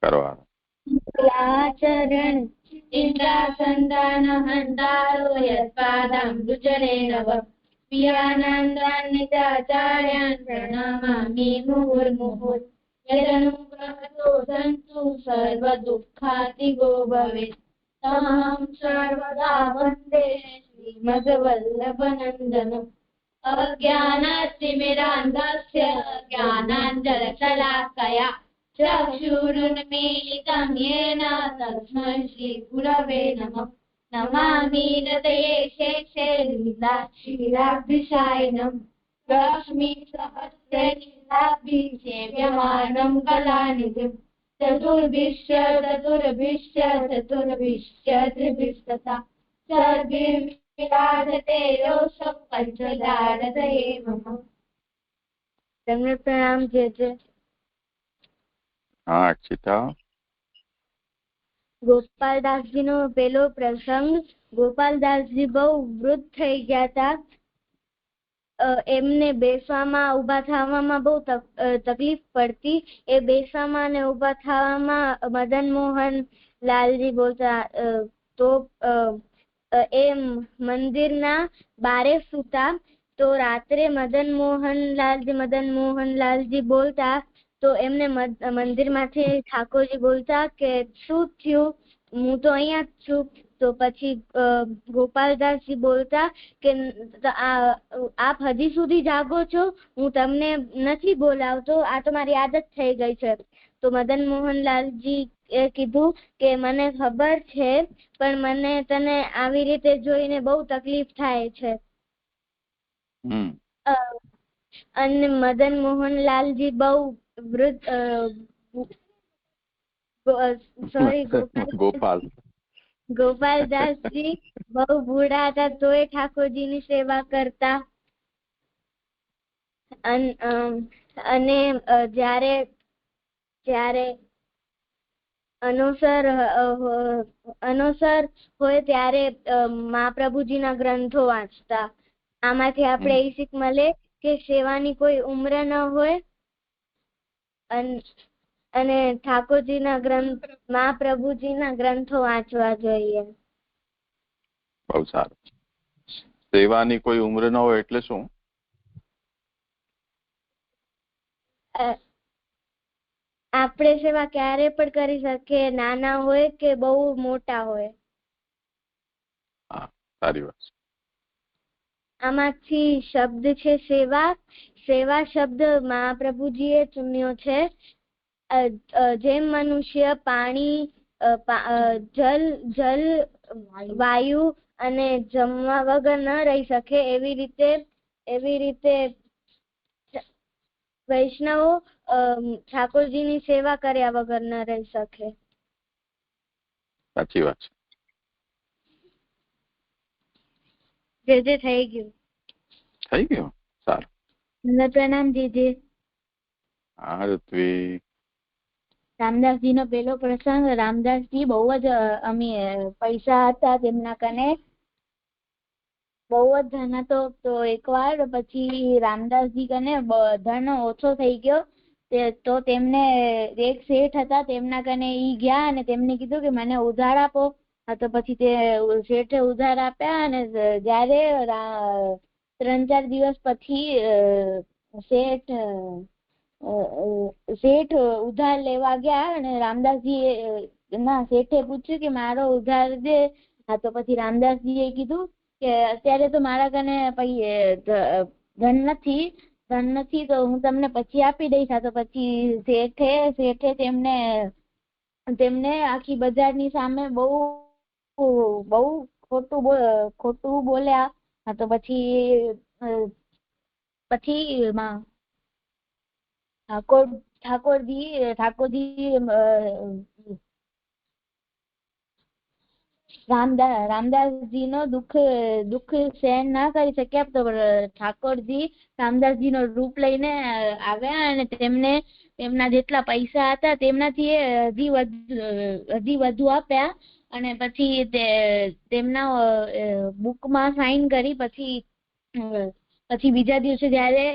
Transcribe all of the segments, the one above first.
કરવાનો. આચરણ ઇન્દ્રાસંતાન હંતારો યત્પાદં ગુજરે નવ પિયાનંદાન્નિતાચાર્યાન પ્રણમામિ મુહુર્મુહુઃ યદનુગ્રહતો સંતુ સર્વ દુઃખાતિગો ભવેत् તમહં સર્વદા વંદે શ્રીમદ્વલ્લભનંદનम् અજ્ઞાનાતિમિરાન્ધસ્ય જ્ઞાનાંજનશલાકયા ચક્ષુરુન્મીલિतं येन तस्मै श्रीगुरवे नमः नमामि हृदये शेषे लीलाक्षीराब्धिशायिनम् लक्ष्मीसहस्रलीलाभिसेव्यमानं कलानिधिम् चतुर्भिश्च त्रिभिस्तथा सर्वविराजते योऽसौ पञ्चदारदये मम। તમને પ્રણામ છે। હા અક્ષિતા, ગોપાલદાસજી નો પેલો પ્રસંગ, ગોપાલદાસજી બહુ વૃદ્ધ થઈ ગયા હતા, એમને બેસવામાં ઉભા થવામાં બહુ તકલીફ પડતી, એ બેસવામાં ને ઉભા થવામાં મદન મોહન લાલજી બોલતા, તો એ મંદિરના બારે સૂતા, તો રાત્રે મદન મોહનલાલજી બોલતા, તો એમને મંદિર માંથી ઠાકોરજી બોલતા કે શું થયું, હું તો અહીંયા જ છું। તો પછી ગોપાલદાસજી બોલતા કે આપ હજી સુધી જાગો છો, હું તમને નથી બોલાવતો, આ તો મારી આદત થઈ ગઈ છે। તો મદન મોહનલાલજી એ કીધું કે મને ખબર છે, પણ મને તને આવી રીતે જોઈને બહુ તકલીફ થાય છે। અને મદન મોહનલાલજી બહુ વૃદ્ધ ગોપાલદાસજી બહુ બુઢા હતા, તોય ઠાકોરજીની સેવા કરતા। અને જ્યારે અનોસર હોય ત્યારે મહાપ્રભુજીના ગ્રંથો વાંચતા। આમાંથી આપણે એ શીખ મળે કે સેવાની કોઈ ઉંમર ન હોય, અને ઠાકોરજીના ગ્રંથ, મહાપ્રભુજીના ગ્રંથો વાંચવા જોઈએ। બહુ સારું। સેવાની કોઈ ઉંમર ન હોય એટલે શું? આપણે સેવા ક્યારે પણ કરી શકીએ, નાના હોય કે બહુ મોટા હોય। સારી વાત। આમાંથી શબ્દ છે સેવા। સેવા શબ્દ મહાપ્રભુજીએ ચૂન્યો છે। જેમ મનુષ્ય પાણી, જલ, વાયુ અને જમવા વગર ન રહી શકે, એવી રીતે વૈષ્ણવો ઠાકોરજીની સેવા કર્યા વગર ન રહી શકે। સાચી વાત છે। જે થઈ ગયું। સારું। પ્રણામ જીજી। હા ઋત્વી। રામદાસજી નો પેલો પ્રસંગ, રામદાસજી બહુ જ પૈસા હતા તેમના કને, બહુ જ ધન હતો। તો એકવાર પછી રામદાસજી કને ધન ઓછો થઈ ગયો, તો તેમને એક શેઠ હતા, તેમના કને ઈ ગયા અને તેમને કીધું કે મને ઉધાર આપો। તો પછી તે શેઠે ઉધાર આપ્યા, અને જયારે 3-4 દિવસ પછી શેઠ ઉધાર લેવા ગયા, અને રામદાસજી ના શેઠે પૂછ્યું કે મારો ઉધાર દે। તો પછી રામદાસજી એ કીધું કે અત્યારે તો મારા કને ધન નથી, તો હું તમને પછી આપી દઈશ। તો પછી શેઠે તેમને આખી બજારની સામે બહુ ખોટું બોલ્યા। તો પછી ઠાકોરજી રામદાસજી નો દુઃખ સહન ના કરી શક્યા, તો ઠાકોરજી રામદાસજી નો રૂપ લઈને આવ્યા, અને તેમના જેટલા પૈસા હતા તેમનાથી હજી વધુ આપ્યા। અને પછી તેમના બુકમાં સાઈન કરી, પછી બીજા દિવસે જયારે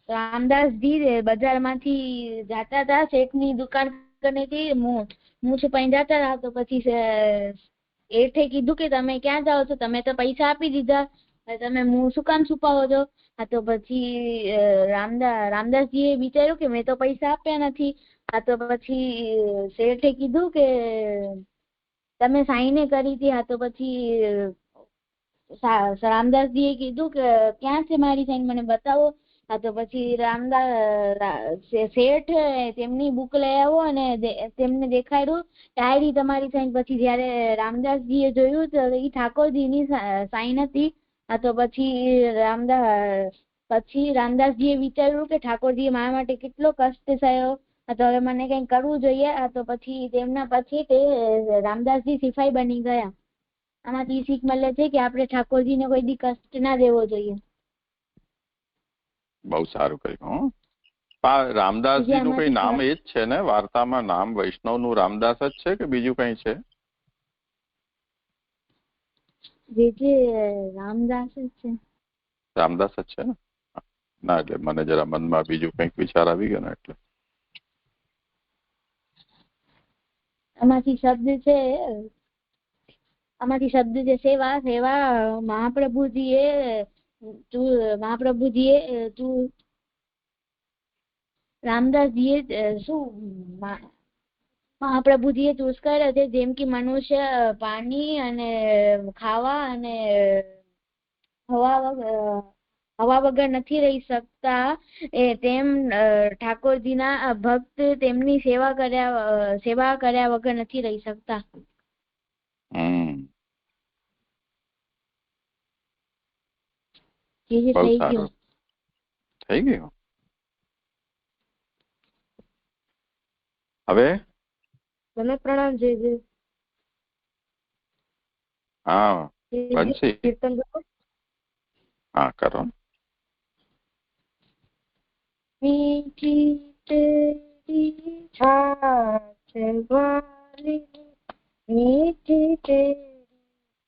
રામદાસજી બજારમાંથી જાતા હતા, શેઠની દુકાન કનેથી મું છુપાઈને જાતા હતા. તો પછી શેઠે કીધું કે તમે ક્યાં જાઓ છો, તમે તો પૈસા આપી દીધા, તમે મું શું કામ છુપાવો છો? હા તો પછી રામદાસજીએ વિચાર્યું કે મેં તો પૈસા આપ્યા નથી. હા તો પછી શેઠે કીધું કે તમે સાઈને કરી હતી. હા તો પછી રામદાસજીએ કીધું કે ક્યાં છે મારી સાઈન, મને બતાવો. હા તો પછી શેઠ તેમની બુક લઈ આવો અને તેમને દેખાડ્યું કે આ રહી તમારી સાઈન. પછી જયારે રામદાસજીએ જોયું તો એ ઠાકોરજીની સાઈન હતી. હા તો પછી રામદાસજીએ વિચાર્યું કે ઠાકોરજીએ મારા માટે કેટલો કષ્ટ સહ્યો, તો હવે મને કંઈક કરવું જોઈએ. તો પછી તે રામદાસજી સિપાઈ બની ગયા. આમાંથી શીખ મળે છે કે આપણે ઠાકોરજીને કોઈ દી કષ્ટ ના દેવો જોઈએ. બહુ સારું કહ્યું. રામદાસજી નું કઈ નામ એ જ છે ને વાર્તામાં? નામ વૈષ્ણવ નું રામદાસ જ છે કે બીજું કઈ છે? રામદાસ જ છે. રામદાસ જ છે ને? ના એટલે મને જરા મનમાં બીજું કઈક વિચાર આવી ગયો ને એટલે. આમાંથી શબ્દ છે સેવા. સેવા મહાપ્રભુજીએ રામદાસજીએ મહાપ્રભુજીએ ચૂઝ કર્યો છે. જેમ કે મનુષ્ય પાણી અને ખાવા અને હવા વગર નથી રહી શકતા, તેમ ઠાકોરજીના ભક્ત તેમની સેવા કર્યા વગર નથી રહી શકતા. થઈ ગયું. હવે તમે પ્રણામ જય. હા બંસી, હા કરો. મીઠી તેરી છાછ વાલી, મીઠી તેરી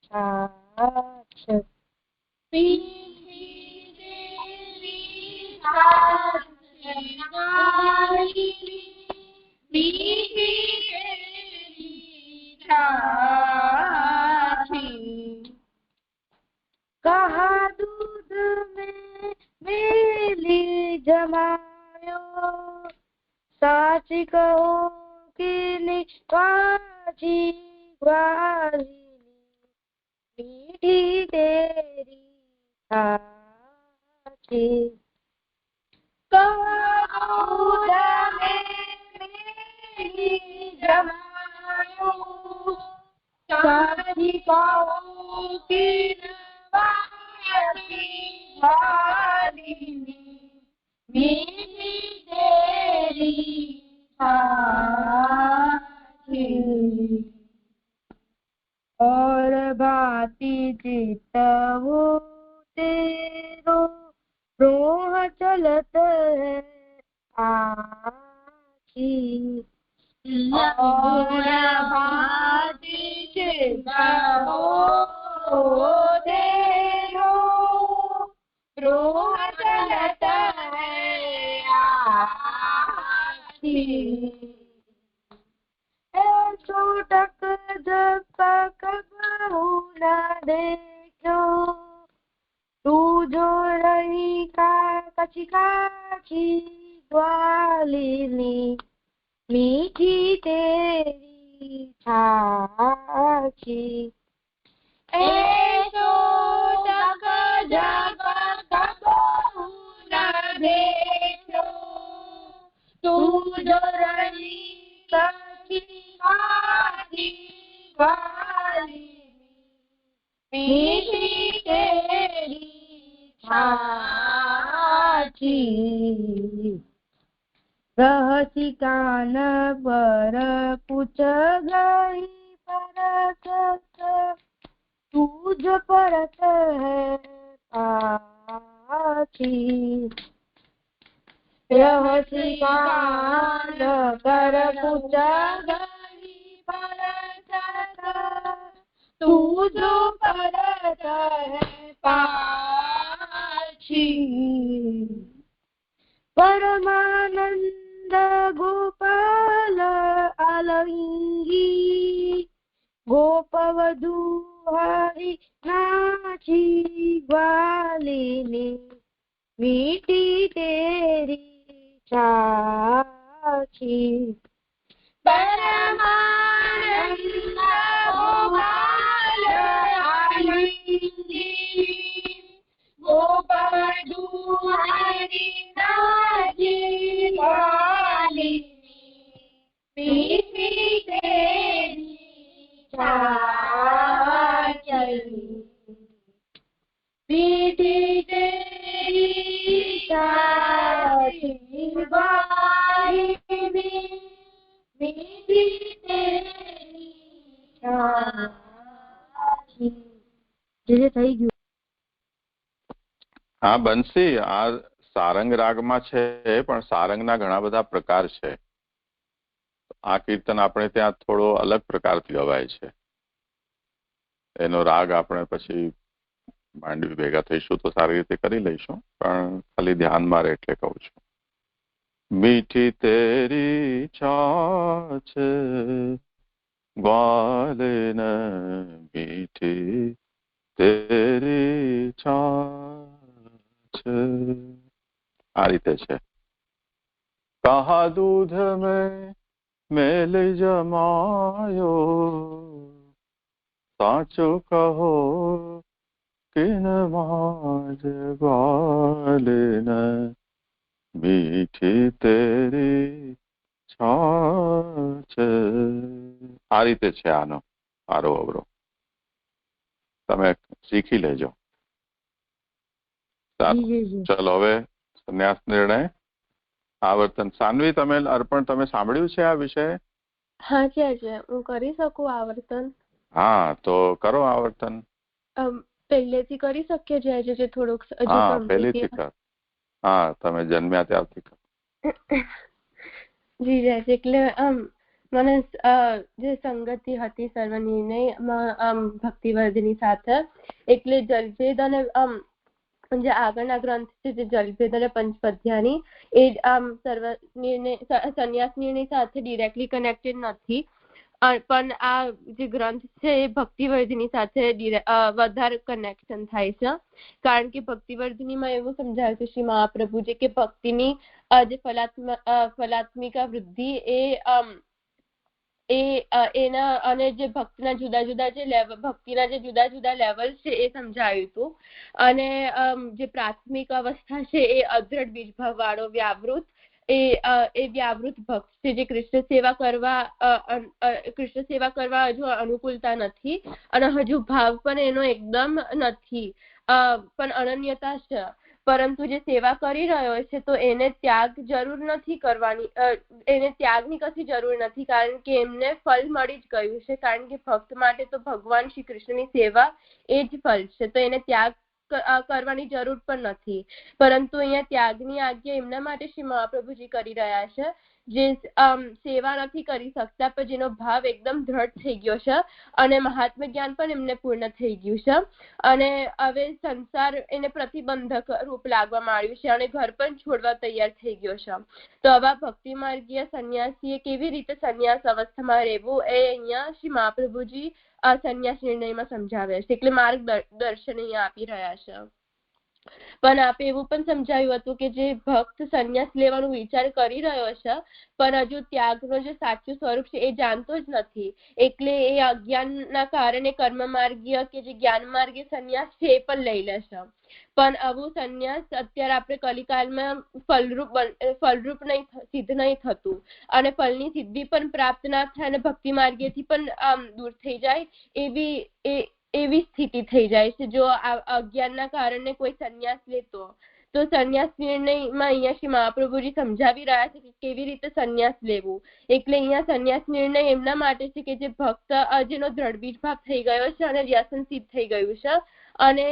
છાછ, મીઠી તેરી છાછ વાલી, મીઠી તેરી છાછ, કહા दूध में मेली जमायो, साची कहो कि काची ग्वाली, मीठी तेरी छाछी, કહા दूध में मेली जमायो, साची कहो कि मीठी तेरी छाछी, और भांति चितवो तेरो रोह चलत है आखी, और भांति चितवो तेरो रोह चलत है आखी, छोटक जपक बहु न देखो, तू जो रही का कची काची ग्वालिनी, मीठी तेरी छाछी, छोटक जपक बहु न देखो, तू जो रही कची काची ग्वालिनी, मीठी तेरी छाछी, रहसी कान पर पूछ गई परत, तुझ परत है पाछी, रहसी कान पर पूछ गई परत, तुझ परत है पाछी, પરમાનંદ ગોપાલ આલંગી ગોપવધુ હરિ નાચી ગ્વાલિની મીઠી તેરી છાછી પરમાનંદ ગોપાલ આલંગી ગોપવધુ હરિ નાચી ગ્વાલિની મીઠી તેરી છાછી મીઠી તેરી છાછી ગ્વાલિની મીઠી તેરી છાછી. જે થઈ ગયું. હા બંસી, આ સારંગ રાગમાં છે, પણ સારંગના ઘણા બધા પ્રકાર છે. આ કીર્તન આપણે ત્યાં થોડો અલગ પ્રકારથી ગવાય છે. એનો રાગ આપણે પછી માંડવી ભેગા થઈશું તો સારી રીતે કરી લઈશું, પણ ખાલી ધ્યાનમાં રહે એટલે કહું છું. મીઠી તેરી છાછ ગ્વાલિન મીઠી તેરી છાછ, આ રીતે છે. કહા દૂધ મેલ જમાયો સાચું કહો કિન માજ ગ્વાલિન મીઠી તેરી છાછ. આ રીતે છે આનો આરો અવરો, તમે શીખી લેજો. ચલો હવે સંન્યાસ નિર્ણય આવર્તન. સાન્વી, તમે અર્પણ તમે સાંભળ્યું છે આ વિષય? હા છે, હું કરી શકું આવર્તન? હા તો કરો આવર્તન. પહેલેથી કરી શકીએ જે થોડુંક? હા પહેલેથી કર. હા તમે જન્મ્યા ત્યારથી કર. જી જય. એટલે મને જે સંગતિ હતી સર્વ નિર્ણયમાં ભક્તિવર્ધની સાથે, એટલે જલભેદ અને જે આગળના ગ્રંથ છે જે જલભેદ અને પંચપદ્યાની, એ સર્વ નિર્ણય સંન્યાસ નિર્ણય સાથે ડિરેક્ટલી કનેક્ટેડ નથી, પણ આ જે ગ્રંથ છે એ ભક્તિવર્ધની સાથે વધારે કનેક્શન થાય છે. કારણ કે ભક્તિવર્ધનીમાં એવું સમજાયું છે શ્રી મહાપ્રભુજી કે ભક્તિની જે ફલાત્મિકા વૃદ્ધિ એના અને જે ભક્તિના જુદા જુદા જે ભક્તિના જે જુદા જુદા લેવલ છે એ સમજાયું હતું. અને જે પ્રાથમિક અવસ્થા છે એ અદ્રઢ બીજભાવ વાળો વ્યાવૃત એ વ્યાવૃત ભક્ત છે, જે કૃષ્ણ સેવા કરવા હજુ અનુકૂળતા નથી અને હજુ ભાવ પણ એનો એકદમ નથી, પણ અનન્યતા છે. પરંતુ જે સેવા કરી રહ્યો છે તો એને ત્યાગ જરૂર નથી કરવાની, એને ત્યાગની કશી જરૂર નથી, કારણ કે એમને ફળ મળી જ ગયું છે. કારણ કે ભક્ત માટે તો ભગવાન શ્રી કૃષ્ણની સેવા એ જ ફળ છે, તો એને ત્યાગ કરવાની જરૂર પણ નથી. પરંતુ અહીંયા ત્યાગની આજ્ઞા એમના માટે શ્રી મહાપ્રભુજી કરી રહ્યા છે જે સેવા નથી કરી શકતા, પણ જેનો ભાવ એકદમ દ્રઢ થઈ ગયો છે અને મહાત્મ જ્ઞાન પણ એમને પૂર્ણ થઈ ગયું છે. અને હવે સંસાર એને પ્રતિબંધક રૂપ લાગવા માંડ્યું છે અને ઘર પણ છોડવા તૈયાર થઈ ગયો છે. તો આવા ભક્તિ માર્ગીય સંન્યાસીએ કેવી રીતે સંન્યાસ અવસ્થામાં રહેવું એ અહીંયા શ્રી મહાપ્રભુજી આ સંન્યાસ નિર્ણયમાં સમજાવે છે, એટલે માર્ગદર્શન અહીંયા આપી રહ્યા છે. પણ આપે એવું પણ સમજાવ્યું હતું કે જે ભક્ત સંન્યાસ લેવાનો વિચાર કરી રહ્યો છે પણ હજુ ત્યાગનું જે સાચું સ્વરૂપ છે એ જાણતો જ નથી, એટલે એ અજ્ઞાનના કારણે કર્મ માર્ગીય કે જે જ્ઞાન માર્ગીય સંન્યાસ છે એ પણ લઈ લેશે. પણ આવું સંન્યાસ અત્યારે આપણે કલિકાલમાં ફલરૂપ સિદ્ધ નહીં થતું અને ફળની સિદ્ધિ પણ પ્રાપ્ત ના થાય અને ભક્તિ માર્ગેથી પણ દૂર થઈ જાય એવી સ્થિતિ થઈ જાય છે જો અજ્ઞાનના કારણે કોઈ સંન્યાસ લેતો. તો સંન્યાસ નિર્ણયમાં અહીંયા શ્રી મહાપ્રભુજી સમજાવી રહ્યા છે કે કેવી રીતે સંન્યાસ લેવું. એટલે અહીંયા સંન્યાસ નિર્ણય એમના માટે છે કે જે ભક્ત જેનો દ્રઢ બીજભાવ થઈ ગયો છે અને વ્યસન સિદ્ધ થઈ ગયું છે અને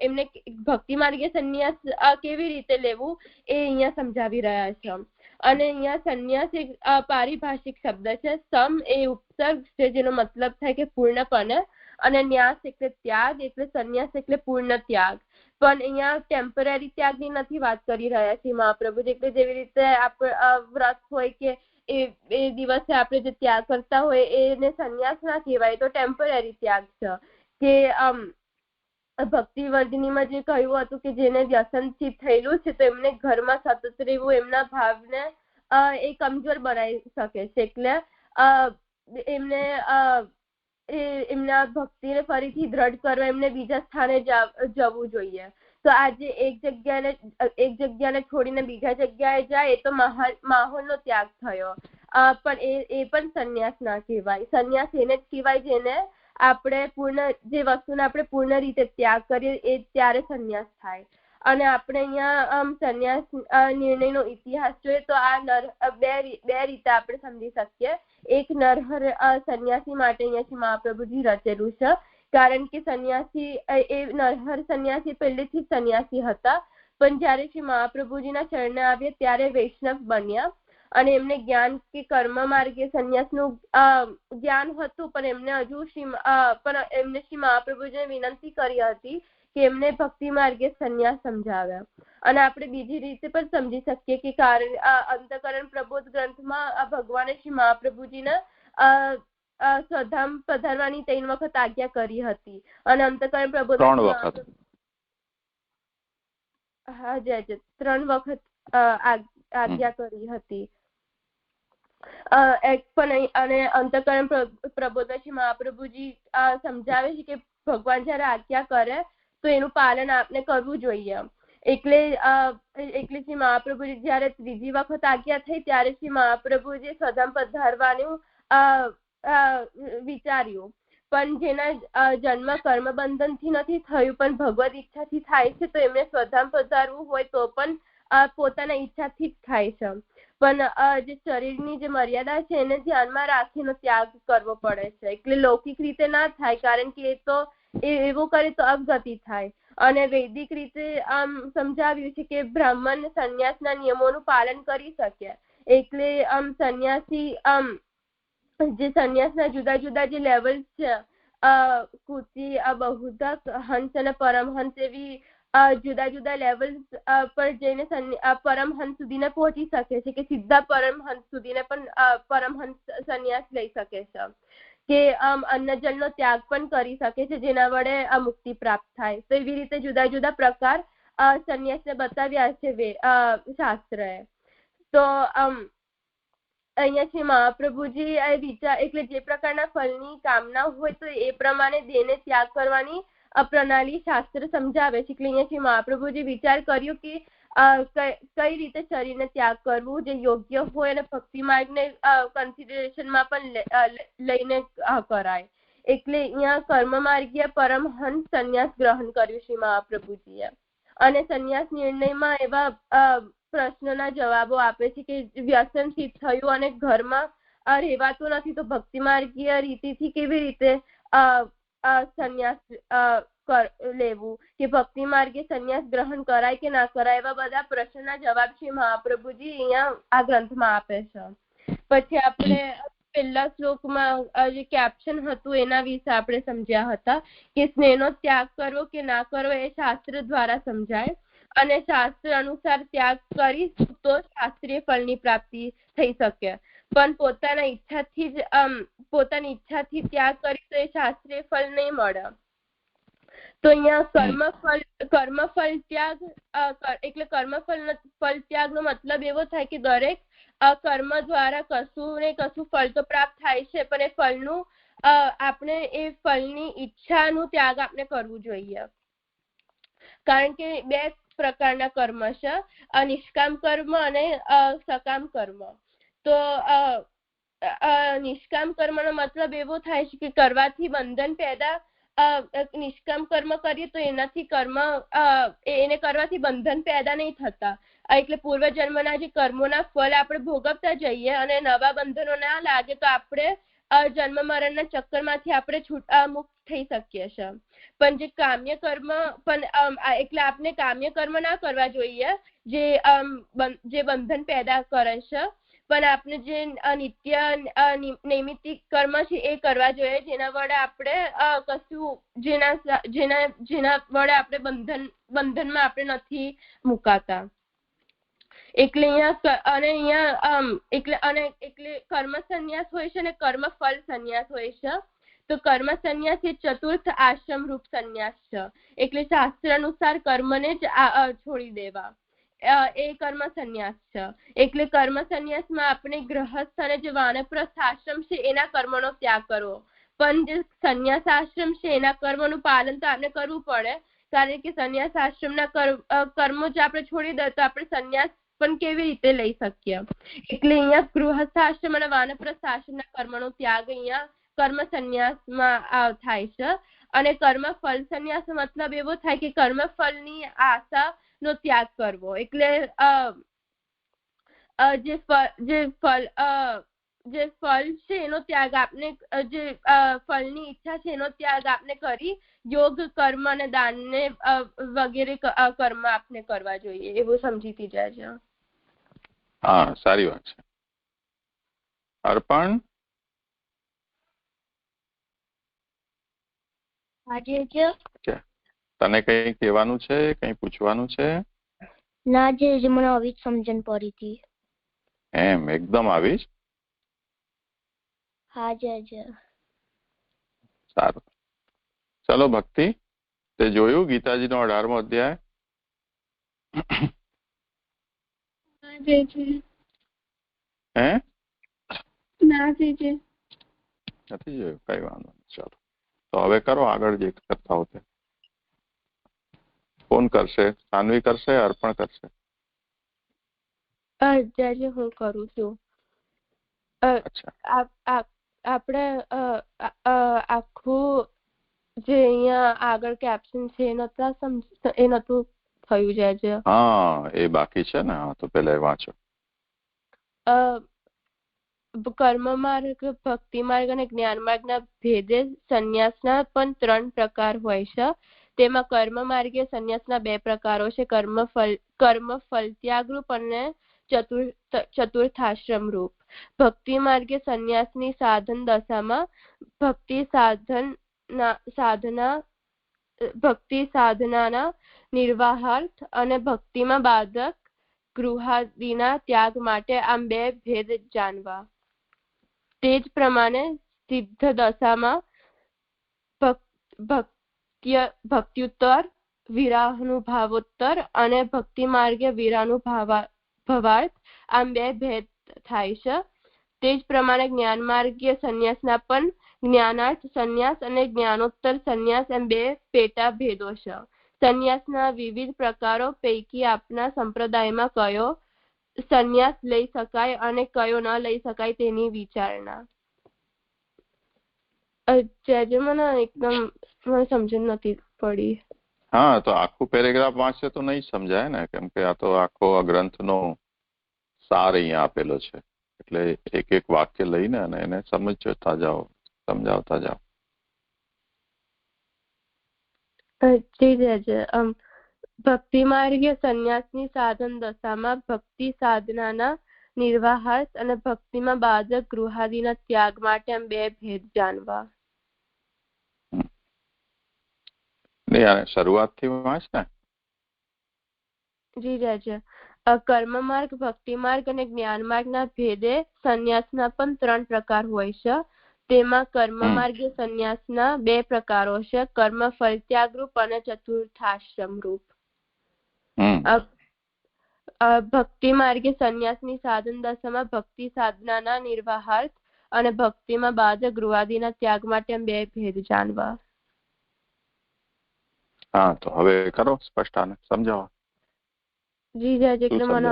એમને ભક્તિ માર્ગે સંન્યાસ કેવી રીતે લેવું એ અહીંયા સમજાવી રહ્યા છે. અને અહીંયા સંન્યાસ એક પારિભાષિક શબ્દ છે. સમ એ ઉપસર્ગ છે જેનો મતલબ થાય કે પૂર્ણપણે, અને ન્યાસ એટલે ત્યાગ, એટલે સંન્યાસ એટલે પૂર્ણ ત્યાગ. પણ અહીંયા ટેમ્પરરી ત્યાગની નથી વાત કરી રહ્યા છીએ મહાપ્રભુજી. એટલે જેવી રીતે વ્રત હોય કે એ દિવસે આપણે જે ત્યાગ કરતા હોય એને સંન્યાસ ના કહેવાય, તો ટેમ્પરરી ત્યાગ છે. કે ભક્તિ વર્ધિનીમાં જે કહ્યું હતું કે જેને વ્યસનથી થયેલું છે તો એમને ઘરમાં સતત રહેવું એમના ભાવને એ કમજોર બનાવી શકે છે. એટલે એમને એમના ભક્તિને ફરીથી દ્રઢ કરવા એમને બીજા સ્થાને જવું જોઈએ. તો આજે એક જગ્યાને છોડીને બીજા જગ્યાએ જાય એ તો માહોલનો ત્યાગ થયો, પણ એ પણ સંન્યાસ ના કહેવાય. સંન્યાસ એને જ કહેવાય જેને આપણે જે વસ્તુને આપણે પૂર્ણ રીતે ત્યાગ કરીએ એ ત્યારે સંન્યાસ થાય. અને આપણે અહીંયા સંન્યાસ નિર્ણયનો ઇતિહાસ જોઈએ તો આ બે રીતે આપણે સમજી શકીએ. એક નરહર સંન્યાસી માટે અહીંયાથી મહાપ્રભુજી રચેલું છે, કારણ કે સંન્યાસી એ નરહર સંન્યાસી પહેલેથી જ સંન્યાસી હતા, પણ જ્યારે શ્રી મહાપ્રભુજીના ચરણે આવ્યા ત્યારે વૈષ્ણવ બન્યા અને એમને જ્ઞાન કે કર્મ માર્ગે સંન્યાસનું જ્ઞાન હતું, પણ એમને શ્રી મહાપ્રભુજીને વિનંતી કરી હતી કે એમને ભક્તિ માર્ગે સંન્યાસ સમજાવ્યા. અને આપણે બીજી રીતે પણ સમજી શકીએ કે અંતઃકરણ પ્રબોધ ગ્રંથમાં ભગવાને શ્રી મહાપ્રભુજીને સ્વધામ પધારવાની 3 વખત આજ્ઞા કરી હતી. અને અંતઃકરણ પ્રબોધ 3 વખત, હા જય 3 વખત આજ્ઞા કરી હતી. અને અંતઃકરણ પ્રબોધમાં શ્રી મહાપ્રભુજી સમજાવે છે કે ભગવાન જયારે આજ્ઞા કરે તો એનું પાલન આપણે કરવું જોઈએ. એટલે શ્રી મહાપ્રભુજી જયારે 3જી વખત આજ્ઞા થઈ ત્યારે શ્રી મહાપ્રભુજી સ્વધામ પધારવાનું વિચાર્યું, પણ જેના જન્મ કર્મ બંધનથી નથી થયું પણ ભગવદ ઈચ્છાથી થાય છે તો એમને સ્વધામ પધારવું હોય તો પણ પોતાના ઈચ્છાથી જ થાય છે. પણ જે શરીરની જે મર્યાદા છે એને ધ્યાનમાં રાખીને ત્યાગ કરવો પડે છે. એટલે લૌકિક રીતે ના થાય, કારણ કે એ તો એવું કરે તો અવગતિ થાય. અને વૈદિક રીતે સમજાવ્યું છે કે બ્રાહ્મણ સંન્યાસના નિયમોનું પાલન કરી શકે. એટલે સંન્યાસી જે સંન્યાસના જુદા જુદા જે લેવલ્સ છે, કુતિ, બહુધક, હંસ અને પરમહંસ, એવી જુદા જુદા લેવલ્સ પર જઈને પરમહંસ સુધીને પહોંચી શકે છે, કે સીધા પરમહંસ સુધીને પણ પરમહંસ સંન્યાસ લઈ શકે છે, કે અન્નજળનો ત્યાગ પણ કરી શકે છે જેના વડે મુક્તિ પ્રાપ્ત થાય. તો એવી રીતે જુદા જુદા પ્રકાર સંન્યાસને બતાવ્યા છે શાસ્ત્રએ. તો અહીંયા શ્રી મહાપ્રભુજી એટલે જે પ્રકારના ફળની કામના હોય તો એ પ્રમાણે દેહને ત્યાગ કરવાની પ્રણાલી શાસ્ત્ર સમજાવે છે. એટલે અહીંયા શ્રી મહાપ્રભુજી વિચાર કર્યો કે કઈ રીતે શરીરને ત્યાગ કરવું જે યોગ્ય હોય અને ભક્તિ માર્ગને કન્સિડરેશનમાં પણ લઈને કરાય. એટલે અહીંયા કર્મ માર્ગીય પરમહંસ સંન્યાસ ગ્રહણ કર્યું શ્રી મહાપ્રભુજીએ. અને સંન્યાસ નિર્ણયમાં એવા પ્રશ્નોના જવાબો આપે છે કે વ્યસનથી થયું અને ઘરમાં રહેવાતું નથી તો ભક્તિ માર્ગીય રીતિથી કેવી રીતે સંન્યાસ લેવું, કે ભક્તિ માર્ગે સંન્યાસ ગ્રહણ કરાય કે ના કરાય, એવા બધા પ્રશ્નના જવાબ શ્રી મહાપ્રભુજી અહીંયા આ ગ્રંથમાં આપે છે. પછી આપણે પહેલા શ્લોકમાં જે કેપ્શન હતું એના વિશે આપણે સમજ્યા હતા કે સ્નેહનો ત્યાગ કરવો કે ના કરવો એ શાસ્ત્ર દ્વારા સમજાય, અને શાસ્ત્ર અનુસાર ત્યાગ કરી તો શાસ્ત્રીય ફળની પ્રાપ્તિ થઈ શકે. પણ પોતાની ઈચ્છાથી ત્યાગ કરી તો એ શાસ્ત્રીય ફળ નહીં મળે. તો અહીંયા કર્મફળ ત્યાગ એટલે કર્મફળ ત્યાગનો મતલબ એવો થાય કે દરેક કર્મ દ્વારા કશું ને કશું ફળ તો પ્રાપ્ત થાય છે, પણ એ ફળનું આપણે એ ફળની ઈચ્છાનું ત્યાગ આપણે કરવું જોઈએ. કારણ કે 2 પ્રકારના કર્મ છે, નિષ્કામ કર્મ અને સકામ કર્મ. તો નિષ્કામ કર્મનો મતલબ એવો થાય છે કે કરવાથી બંધન પેદા, નિષ્કામ કર્મ કરીએ તો એને કરવાથી બંધન પેદા નહીં થતા. એટલે પૂર્વજન્મના જે કર્મોના ફળ આપણે ભોગવતા જઈએ અને નવા બંધનો ના લાગે તો આપણે જન્મ મરણના ચક્કરમાંથી આપણે મુક્ત થઈ શકીએ છીએ. પણ જે કામ્ય કર્મ એટલે આપણે કામ્ય કર્મ ના કરવા જોઈએ જે બંધન પેદા કરે છે, પણ આપણે જે નિત્ય નૈમિત્તિક કર્મ છે એ કરવા જોઈએ જેના વડે આપણે જેના વડે આપણે બંધન બંધનમાં આપણે નથી મુકાતા. એટલે એટલે કર્મ સંન્યાસ હોય છે અને કર્મ ફળ સંન્યાસ હોય છે. તો કર્મ સંન્યાસ એ ચતુર્થ આશ્રમ રૂપ સંન્યાસ છે. એટલે શાસ્ત્ર અનુસાર કર્મને જ છોડી દેવા, એ કર્મ સંન્યાસ છે. એટલે કર્મ સંન્યાસમાં આપણે ગૃહસ્થ અને જે વાનપ્રસ્થ આશ્રમ છે એના કર્મનો ત્યાગ કરવો, પણ જે સંન્યાસ આશ્રમ છે એના કર્મનું પાલન તો આપણે કરવું પડે, કારણ કે સંન્યાસ આશ્રમના કર્મો જે આપણે છોડી દે તો આપણે સંન્યાસ પણ કેવી રીતે લઈ શકીએ. એટલે અહીંયા ગૃહસ્થ આશ્રમ અને વાનપ્રસ્થ આશ્રમના કર્મનો ત્યાગ અહીંયા કર્મ સંન્યાસમાં થાય છે. અને કર્મ ફળ સંન્યાસ મતલબ એવો થાય કે કર્મ ફળની આશાનો ત્યાગ કરવો. એટલે જે ફળ છે એનો ત્યાગ આપણે, જે ફળની ઈચ્છા છે એનો ત્યાગ આપણે કરી યોગ કર્મ અને દાનને વગેરે કર્મ આપણે કરવા જોઈએ, એવું સમજીતી જાય. હા, સારી વાત છે. અર્પણ, તને કઈ કહેવાનું છે, કઈ પૂછવાનું છે? ના જે મને આવી જ સમજણ પડી હતી. એમ એકદમ આવી જ? હા જી. સારું, ચલો ભક્તિ, તે જોયું ગીતાજીનો 18મો અધ્યાય? હે? નથી જોયું. કઈ વાંધો નહીં. ચાલો તો હવે કરો આગળ જે કરતા હો તે. કોણ કરશે? સાનવી કરશે, અર્પણ કરશે? હું કરું છું. અચ્છા, આપણે આખું જે અહીંયા આગળ કેપ્શન છે એ નતું થયું જાય. હા, એ બાકી છે ને. હા, તો પેલા એ વાંચો. કર્મ માર્ગ, ભક્તિ માર્ગ અને જ્ઞાન માર્ગના ભેદે સંન્યાસના પણ 3 પ્રકાર હોય છે. તેમાં કર્મ માર્ગે સંન્યાસના 2 પ્રકારો છે, કર્મ ફલ ત્યાગ રૂપ અને ચતુર્થાશ્રમ રૂપ. ભક્તિ માર્ગે સંન્યાસની સાધન દશામાં ભક્તિ સાધનાના નિર્વાહાર્થ અને ભક્તિમાં બાધક ગૃહાદિના ત્યાગ માટે આમ 2 ભેદ જાણવા. તે જ પ્રમાણે સિદ્ધ દશામાં ભક્ત્યુત્તર, વિરાહાનુભાવોત્તર અને ભક્તિ માર્ગે વિરાનુભાવાર્થ આમ 2 ભેદ થાય છે. તે જ પ્રમાણે જ્ઞાન માર્ગીય સંન્યાસના પણ જ્ઞાનાર્થ સંન્યાસ અને જ્ઞાનોત્તર સંન્યાસ એમ 2 પેટા ભેદો છે. સંન્યાસના વિવિધ પ્રકારો પૈકી આપના સંપ્રદાયમાં કયો સંન્યાસ લઈ શકાય અને કયો ન લઈ શકાય તેની વિચારણા. મને એકદમ સમજણ નથી પડી. હા, તો આખું પેરેગ્રાફ વાંચે તો નહીં સમજાય ને, કેમ કે આ તો આખો ગ્રંથનો સાર અહીંયા આપેલો છે. એટલે એક એક વાક્ય લઈને અને એને સમજતા જાઓ, સમજાવતા જાઓ. ભક્તિ માર્ગે સંન્યાસની સાધન દશામાં ભક્તિ સાધનાના નિર્વાહાર્થ અને ભક્તિમાં બાધક ગૃહાદિના ત્યાગ માટે આમ 2 ભેદ જાણવા. શરૂઆતથી વાંચ ને. જી. કર્મ માર્ગ, ભક્તિ માર્ગ અને જ્ઞાન માર્ગના ભેદે સંન્યાસના પણ 3 પ્રકાર હોય છે. તેમાં કર્મ માર્ગે સંન્યાસના 2 પ્રકારો છે, કર્મ ફળ ત્યાગ રૂપ અને ચતુર્થાશ્રમ રૂપ. ભક્તિ માર્ગે સંન્યાસની સાધન દશામાં ભક્તિ સાધનાના નિર્વાહાર્થ અને ભક્તિમાં બાધક ગૃહાદિના ત્યાગ માટે 2 ભેદ જાણવા. હા, તો હવે કરો સ્પષ્ટ સમજાવો. જી મને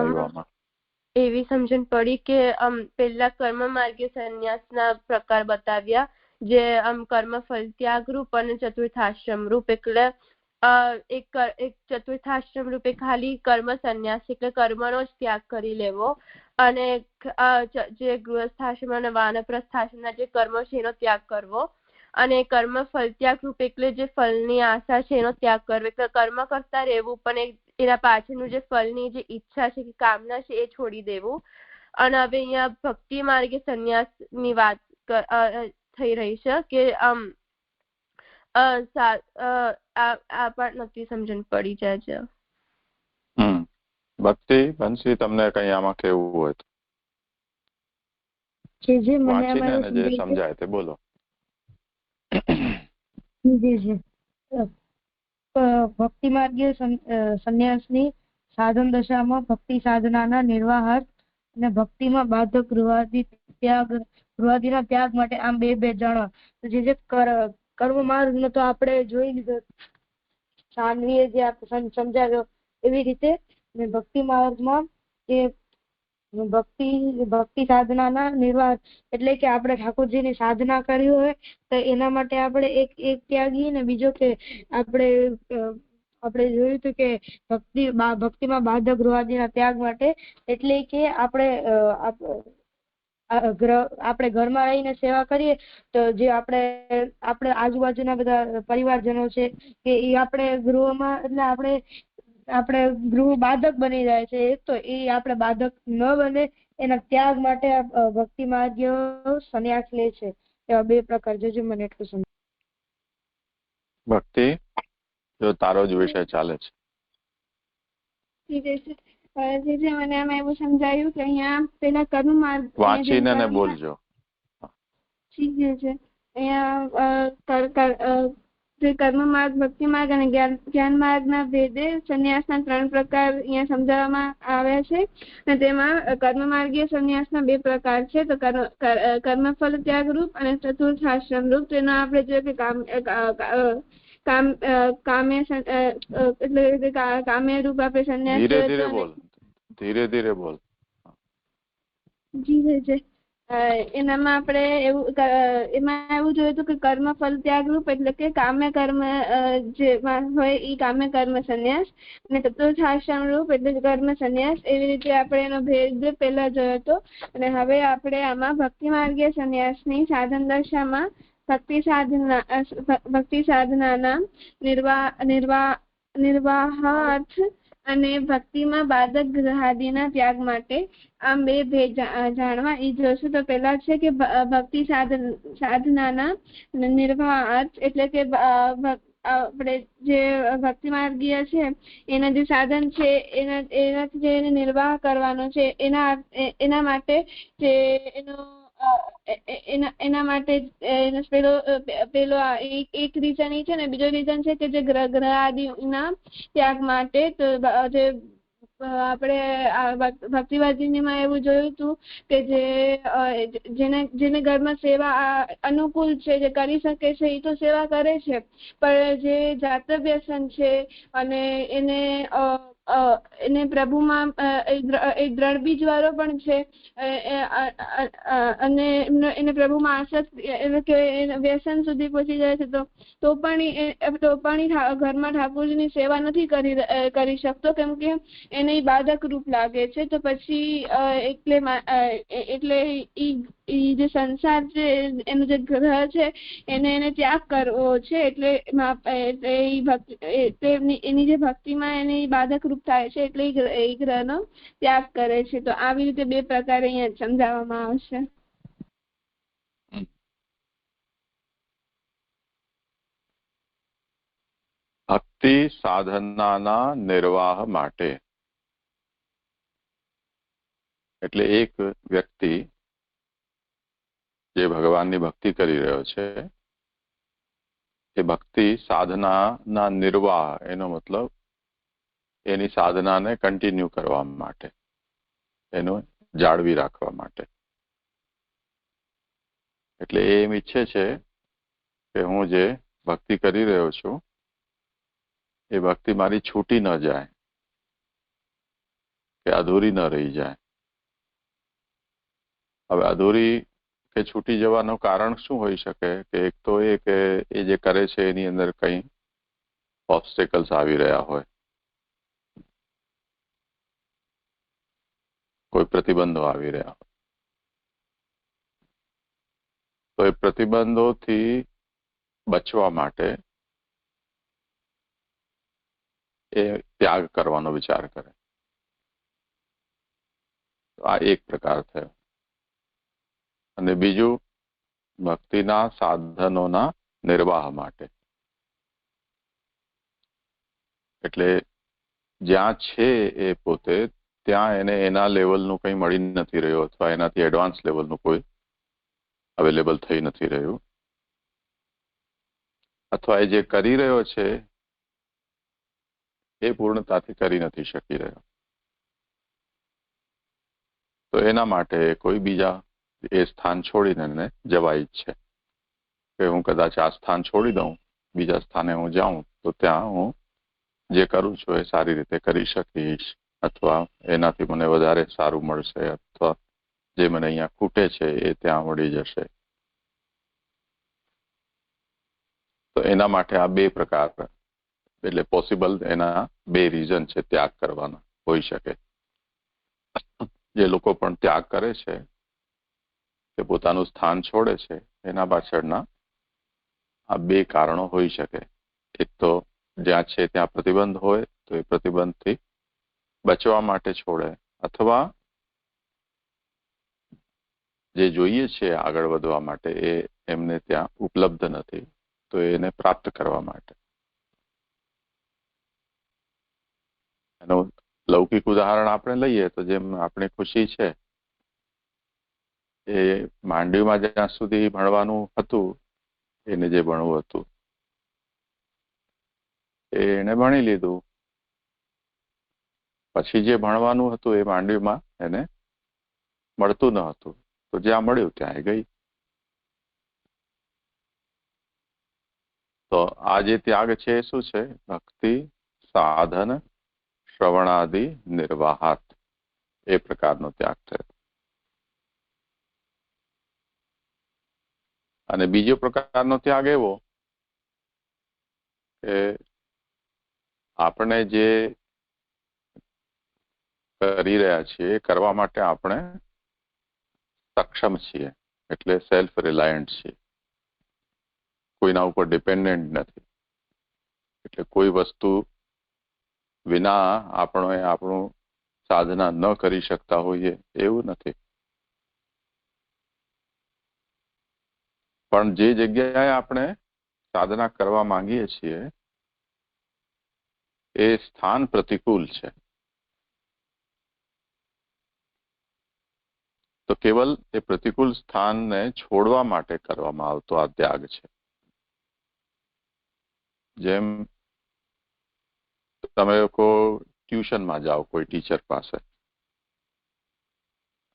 એવી સમજણ પડી કે પેલા કર્મ માર્ગે સંન્યાસના પ્રકાર બતાવ્યા, જે કર્મ ફલ ત્યાગ રૂપ અને ચતુર્થાશ્રમ રૂપ. એટલે એક ચતુર્થાશ્રમ રૂપે ખાલી કર્મ સંન્યાસ એટલે કર્મનો જ ત્યાગ કરી લેવો, અને જે ગૃહસ્થાશ્રમ અને વાનપ્રસ્થાશ્રમના જે કર્મો છે એનો ત્યાગ કરવો, અને કર્મ ફલ ત્યાગ રૂપ એટલે જે ફળની આશા છે એનો ત્યાગ કરવો. એટલે કર્મ કરતા રહેવું, પણ એના પાછળનું જે ફળની જે ઈચ્છા છે કે કામના છે એ છોડી દેવું. અને હવે અહીંયા ભક્તિ માર્ગે સંન્યાસની વાત થઈ રહી છે કે આ પણ નથી સમજણ પડી જાય છે. ભક્તિ બંસી, તમને કઈ આમાં કેવું હોય તો જે મને વાંચીને આમાં અને જે સમજાય તે બોલો. ભક્તિ માર્ગીય સંન્યાસની સાધન દશામાં ભક્તિ સાધનાના નિર્વાહાર્થ અને ભક્તિમાં બાધક ગૃહાદિના ત્યાગ માટે આમ બે જાણવા. જે કર્મ માર્ગ તો આપણે જોઈ લીધો, સાન્વીએ જે સમજાવ્યો એવી રીતે ભક્તિ માર્ગમાં એ ભક્તિ સાધનાના નિર્વાહ એટલે કે આપણે ઠાકોરજીની સાધના કરી હોય તો એના માટે આપણે એક ત્યાગી ને બીજો કે આપણે જોયું હતું કે ભક્તિમાં બાધક ગૃહાદિના ત્યાગ માટે એટલે કે આપણે ઘરમાં રહીને સેવા કરીએ તો જે આપણે આજુબાજુના બધા પરિવારજનો છે કે એ આપણે ગૃહમાં એટલે આપણે ગૃહ બાધક બની જાય છે, તો એ આપણે બાધક ન બને એના ત્યાગ માટે ભક્તિ માર્ગીય સંન્યાસ લે છે. એવા બે પ્રકાર જોજો, મને એટલું સમજ. ભક્તિ, જો તારો જ વિષય ચાલે છે. મને આમાં એવું સમજાયું કે અહીંયા પેલા કર્મ માર્ગ વાંચીને બોલજો. ઠીક છે. અહીંયા જે કર્મ માર્ગ, ભક્તિ માર્ગ અને જ્ઞાન માર્ગના ભેદે સંન્યાસના 3 પ્રકાર અહીંયા સમજાવવામાં આવ્યા છે. અને તેમાં કર્મ માર્ગીય સંન્યાસના 2 પ્રકાર છે, તો કર્મફળ ત્યાગ રૂપ અને ચતુર્થ આશ્રમ રૂપ. તેનો આપણે જોઈએ કે કામ્ય રૂપ આપણે સંન્યાસ ધીરે ધીરે બોલ. જી છે. એનામાં આપણે એમાં એવું જોયું હતું કે કર્મફળ ત્યાગ રૂપ એટલે કે કામ્ય કર્મ જે હોય એ કામ્ય કર્મ સંન્યાસ, અને ચતુર્થાશ્રમ રૂપ એટલે કર્મ સંન્યાસ. એવી રીતે આપણે એનો ભેદ પહેલા જોયો હતો. અને હવે આપણે આમાં ભક્તિ માર્ગીય સંન્યાસની સાધન દશામાં ભક્તિ સાધનાના નિર્વાહાર્થ અને ભક્તિમાં બાધક ગ્રહાદિના ત્યાગ માટે આમ 2 ભેદ જાણવા એ જોશું. તો પેલા છે કે ભક્તિ સાધનાના નિર્વાહાર્થ એટલે કે આપણે જે ભક્તિ માર્ગીય છે એના જે સાધન છે એનાથી જે એને નિર્વાહ કરવાનો છે એના માટે જે એના માટે પેલો એક રીઝન એ છે ને બીજો રીઝન છે કે જે ગ્રહ આદિના ત્યાગ માટે. તો જે આપણે ભક્તિવાદીમાં એવું જોયું હતું કે જેને ઘરમાં સેવા અનુકૂળ છે, જે કરી શકે છે એ તો સેવા કરે છે, પણ જે જાત વ્યસન છે અને એને પ્રભુમાં એક દ્રઢ બીજ વાળો પણ છે અને એને પ્રભુમાં આસક્ત કે વ્યસન સુધી પહોંચી જાય છે, તો પણ ઘરમાં ઠાકોરજીની સેવા નથી કરી શકતો, કેમ કે એને બાધક રૂપ લાગે છે. તો પછી એટલે જે સંસાર છે એનું જે ગ્રહ છે એને ત્યાગ કરવો છે, એટલે એની જે ભક્તિમાં એની બાધક રૂપ થાય છે એટલે એ ગ્રહનો ત્યાગ કરે છે. તો આવી રીતે 2 પ્રકારે અહીંયા સમજાવવામાં આવશે. ભક્તિ સાધનાના નિર્વાહ માટે એટલે એક વ્યક્તિ જે ભગવાનની ભક્તિ કરી રહ્યો છે એ ભક્તિ સાધનાના નિર્વાહ, એનો મતલબ એની સાધનાને કન્ટિન્યુ કરવા માટે, એનો જાળવી રાખવા માટે. એટલે એ એમ ઈચ્છે છે કે હું જે ભક્તિ કરી રહ્યો છું એ ભક્તિ મારી છૂટી ન જાય કે અધૂરી ન રહી જાય. હવે અધૂરી કે છૂટી જવાનું કારણ શું હોઈ શકે કે એક તો એ કે એ જે કરે છે એની અંદર કંઈ ઓબ્સ્ટેકલ્સ આવી રહ્યા હોય, કોઈ પ્રતિબંધો આવી રહ્યા હોય, તો એ પ્રતિબંધોથી બચવા માટે એ ત્યાગ કરવાનો વિચાર કરે. આ એક પ્રકાર થયો. અને બીજું ભક્તિના સાધનોના નિર્વાહ માટે. એટલે જ્યાં છે એ પોતે ત્યાં એને એના લેવલનું કંઈ મળી નથી રહ્યું અથવા એનાથી એડવાન્સ લેવલનું કોઈ અવેલેબલ થઈ નથી રહ્યું, અથવા એ જે કરી રહ્યો છે એ પૂર્ણતાથી કરી નથી શકી રહ્યો. તો એના માટે કોઈ બીજા એ સ્થાન છોડીને એને જવાય જ છે કે હું કદાચ આ સ્થાન છોડી દઉં, બીજા સ્થાને હું જાઉં તો ત્યાં હું જે કરું છું એ સારી રીતે કરી શકીશ, અથવા એનાથી મને વધારે સારું મળશે, અથવા જે મને અહીંયા ખૂટે છે એ ત્યાં મળી જશે. તો એના માટે આ બે પ્રકાર, એટલે પોસિબલ એના બે રીઝન છે ત્યાગ કરવાના હોઈ શકે. જે લોકો પણ ત્યાગ કરે છે કે પોતાનું સ્થાન છોડે છે એના પાછળના આ બે કારણો હોઈ શકે. એક તો જ્યાં છે ત્યાં પ્રતિબંધ હોય તો એ પ્રતિબંધથી બચવા માટે છોડે, અથવા જે જોઈએ છે આગળ વધવા માટે એ એમને ત્યાં ઉપલબ્ધ નથી તો એને પ્રાપ્ત કરવા માટે. એનું લૌકિક ઉદાહરણ આપણે લઈએ તો જેમ આપણી ખુશી છે એ માંડવીમાં જ્યાં સુધી ભણવાનું હતું એને જે ભણવું હતું એને ભણી લીધું, પછી જે ભણવાનું હતું એ માંડવીમાં એને મળતું ન હતું તો જ્યાં મળ્યું ત્યાં એ ગઈ. તો આ જે ત્યાગ છે એ શું છે? ભક્તિ સાધન શ્રવણાદિ નિર્વાહાત એ પ્રકારનો ત્યાગ થયો. અને બીજો પ્રકારનો ત્યાગ એવો કે આપણે જે કરી રહ્યા છીએ કરવા માટે આપણે સક્ષમ છીએ, એટલે સેલ્ફ રિલાયન્ટ છીએ, કોઈના ઉપર ડિપેન્ડન્ટ નથી. એટલે કોઈ વસ્તુ વિના આપણે આપણું સાધના ન કરી શકતા હોઈએ એવું નથી. પણ જે જગ્યાએ આપણે સાધના કરવા માંગીએ છીએ એ સ્થાન પ્રતિકૂળ છે, તો કેવલ એ પ્રતિકૂળ સ્થાનને છોડવા માટે કરવામાં આવતો આ ત્યાગ છે. જેમ તમે લોકો ટ્યુશનમાં જાઓ કોઈ ટીચર પાસે,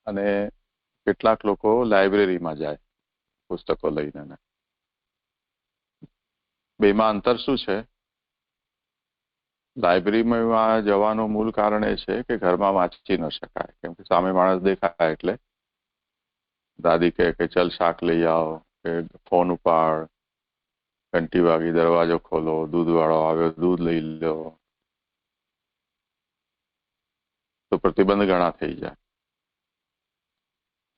અને કેટલાક લોકો લાઇબ્રેરીમાં જાય પુસ્તકો લઈને. બેમાં અંતર શું છે? લાઇબ્રેરીમાં જવાનું મૂળ કારણ એ છે કે ઘરમાં વાંચી ન શકાય, કેમ કે સામે માણસ દેખાય એટલે દાદી કહે કે ચલ શાક લઈ આવો, કે ફોન ઉપાડ, ઘંટી વાગી દરવાજો ખોલો, દૂધવાળો આવ્યો દૂધ લઈ લો, તો પ્રતિબંધ ઘણા થઈ જાય.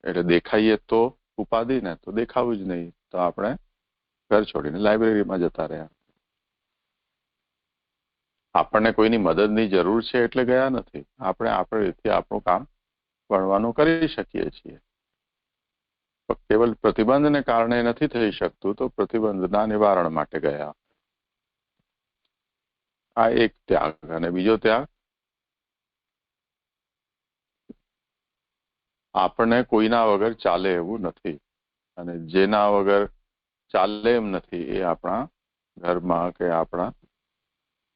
એટલે દેખાઈએ તો ઉપાધિ, ને તો દેખાવું જ નહીં, તો આપણે ઘર છોડીને લાઇબ્રેરીમાં જતા રહ્યા. આપણને કોઈની મદદની જરૂર છે એટલે ગયા નથી, આપણે આપણી રીતે આપણું કામ ભણવાનું કરી શકીએ છીએ. કેવલ પ્રતિબંધને કારણે નથી થઈ શકતું તો પ્રતિબંધના નિવારણ માટે ગયા. આ એક ત્યાગ. અને બીજો ત્યાગ, આપણને કોઈના વગર ચાલે એવું નથી, અને જેના વગર ચાલે એમ નથી એ આપણા ઘરમાં કે આપણા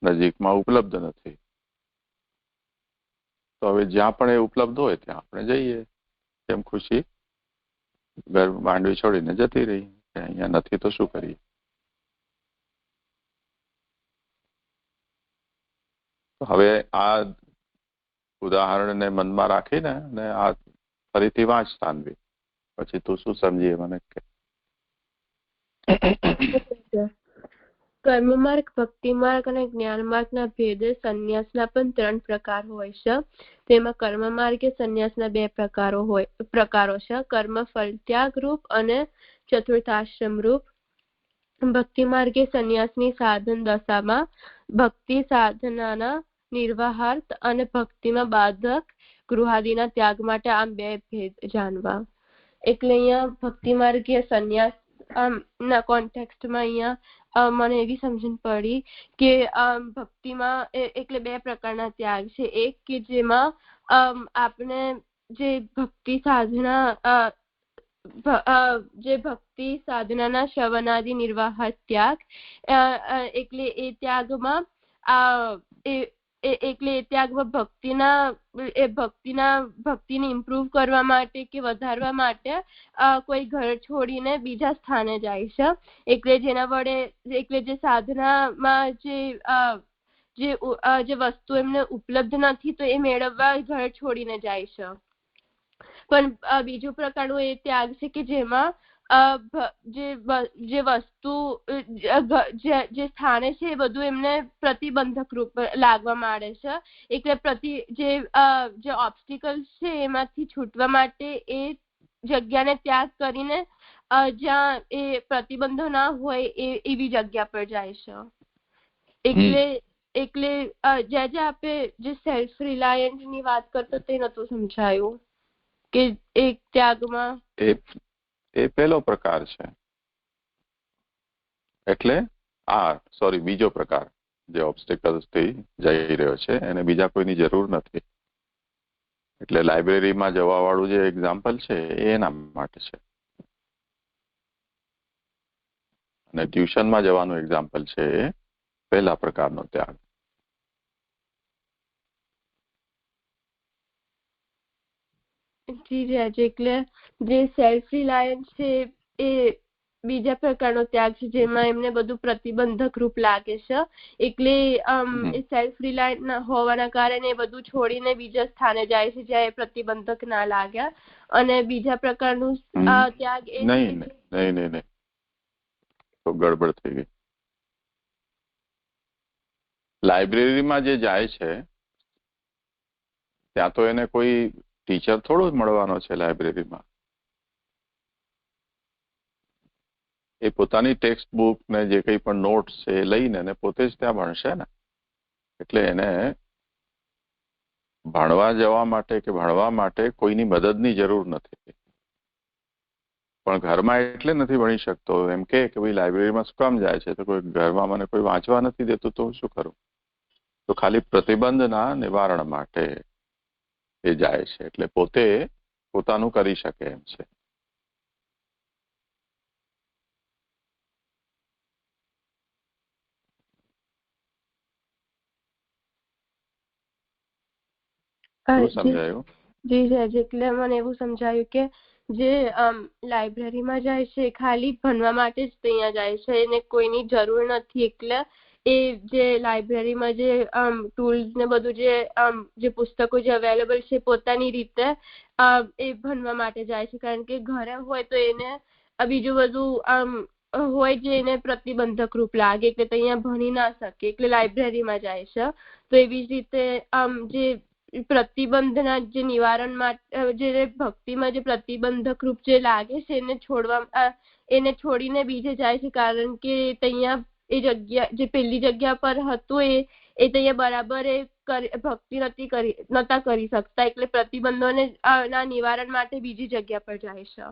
નજીકમાં ઉપલબ્ધ નથી. તો હવે જ્યાં પણ એ ઉપલબ્ધ હોય ત્યાં આપણે જઈએ. જેમ ખુશી ઘર માંડવી છોડીને જતી રહી, અહીંયા નથી તો શું કરીએ. હવે આ ઉદાહરણને મનમાં રાખીને અને આ ફરીથી વાંચ સાનવી, પછી તું શું સમજીએ મને કે. કર્મ માર્ગ, ભક્તિ માર્ગ અને જ્ઞાન માર્ગના ભેદે સંન્યાસના પણ 3 પ્રકાર હોય છે. તેમાં કર્મ માર્ગે સંન્યાસના 2 પ્રકારો છે, કર્મ ફળ ત્યાગ રૂપ અને ચતુર્થાશ્રમ રૂપ. ભક્તિ માર્ગે સંન્યાસની સાધન દશામાં ભક્તિ સાધનાના નિર્વાહાર્થ અને ભક્તિમાં બાધક ગૃહાદિના ત્યાગ માટે આમ 2 ભેદ જાણવા. એટલે અહીંયા ભક્તિ માર્ગીય સંન્યાસ ના કોન્ટેક્સ્ટમાં અહીંયા મને એવી સમજણ પડી કે ભક્તિમાં એટલે બે પ્રકારના ત્યાગ છે. એક કે જેમાં આપણે જે ભક્તિ સાધના જે ભક્તિ સાધનાના શ્રવણાદિ નિર્વાહ ત્યાગ એટલે એ ત્યાગમાં એટલે એ ત્યાગમાં ભક્તિને ઇમ્પ્રુવ કરવા માટે કે વધારવા માટે કોઈ ઘર છોડીને બીજા સ્થાને જાય છે. એટલે જેના વડે એટલે જે સાધનામાં જે વસ્તુ એમને ઉપલબ્ધ નથી તો એ મેળવવા ઘર છોડીને જાય છે. પણ બીજું પ્રકારનું એ ત્યાગ છે કે જેમાં જે વસ્તુ જે સ્થાને છે એ બધું એમને પ્રતિબંધક રૂપ લાગવામાં આવે છે. એટલે જે ઓબ્સ્ટિકલ્સ છે એમાંથી છૂટવા માટે એ જગ્યાને ત્યાગ કરીને જ્યાં એ પ્રતિબંધો ના હોય એવી જગ્યા પર જાય છે. એટલે જ્યાં આપણે જે સેલ્ફ રિલાયન્ટ ની વાત કરતો તે નતું સમજાયું કે એક ત્યાગમાં એ પહેલો પ્રકાર છે. એટલે બીજો પ્રકાર જે ઓબ્સ્ટેકલ્સ થી જઈ રહ્યો છે એને બીજા કોઈની જરૂર નથી. એટલે લાઇબ્રેરીમાં જવા વાળું જે એક્ઝામ્પલ છે એ એના માટે છે, અને ટ્યુશનમાં જવાનું એક્ઝામ્પલ છે એ પહેલા પ્રકારનો ત્યાગ. જી એટલે જે સેલ્ફ રિલાયન્સ છે એ બીજા પ્રકારનો ત્યાગ છે જેમાં એમને બધું પ્રતિબંધક રૂપ લાગે છે. એટલે સેલ્ફ રિલાયન્ટ હોવાના કારણે એ બધું છોડીને બીજા સ્થાને જાય છે જ્યાં એ પ્રતિબંધક ના લાગ્યા. અને બીજા પ્રકારનું ત્યાગ એ નહીં તો ગડબડ થઈ ગઈ. લાઇબ્રેરીમાં જે જાય છે ત્યાં તો એને કોઈ ટીચર થોડો જ મળવાનો છે. લાઇબ્રેરીમાં એ પોતાની ટેક્સ્ટ બુક ને જે કંઈ પણ નોટ્સ છે એ લઈને પોતે જ ત્યાં ભણશે ને. એટલે એને ભણવા જવા માટે કે ભણવા માટે કોઈની મદદની જરૂર નથી. પણ ઘરમાં એટલે નથી ભણી શકતો એમ કે ભાઈ લાઇબ્રેરીમાં શું કામ જાય છે, તો કોઈ ઘરમાં મને કોઈ વાંચવા નથી દેતું તો હું શું કરું? તો ખાલી પ્રતિબંધના નિવારણ માટે એ જાય છે. એટલે પોતે પોતાનું કરી શકે એમ છે. સમજાયું? જી એટલે મને એવું સમજાયું કે જે લાઇબ્રેરીમાં જાય છે ખાલી ભણવા માટે જ ત્યાં જાય છે, એને કોઈની જરૂર નથી. એટલે એ જે લાઇબ્રેરીમાં જે ટૂલ્સ ને બધું જે પુસ્તકો જે અવેલેબલ છે પોતાની રીતે એ ભણવા માટે જાય છે. કારણ કે ઘરે હોય તો એને બીજું બધું હોય જે એને પ્રતિબંધક રૂપ લાગે એટલે ત્યાં ભણી ના શકે. એટલે લાઇબ્રેરીમાં જાય છે. તો એવી જ રીતે જે પ્રતિબંધના જે નિવારણ માટે જે ભક્તિમાં જે પ્રતિબંધક રૂપ જે લાગે છે એને છોડીને બીજે જાય છે. કારણ કે ત્યાં એ જગ્યા જે પેલી જગ્યા પર હતું એ ત્યાં બરાબર ભક્તિ નતા કરી શકતા. એટલે પ્રતિબંધોને ના નિવારણ માટે બીજી જગ્યા પર જાય છે.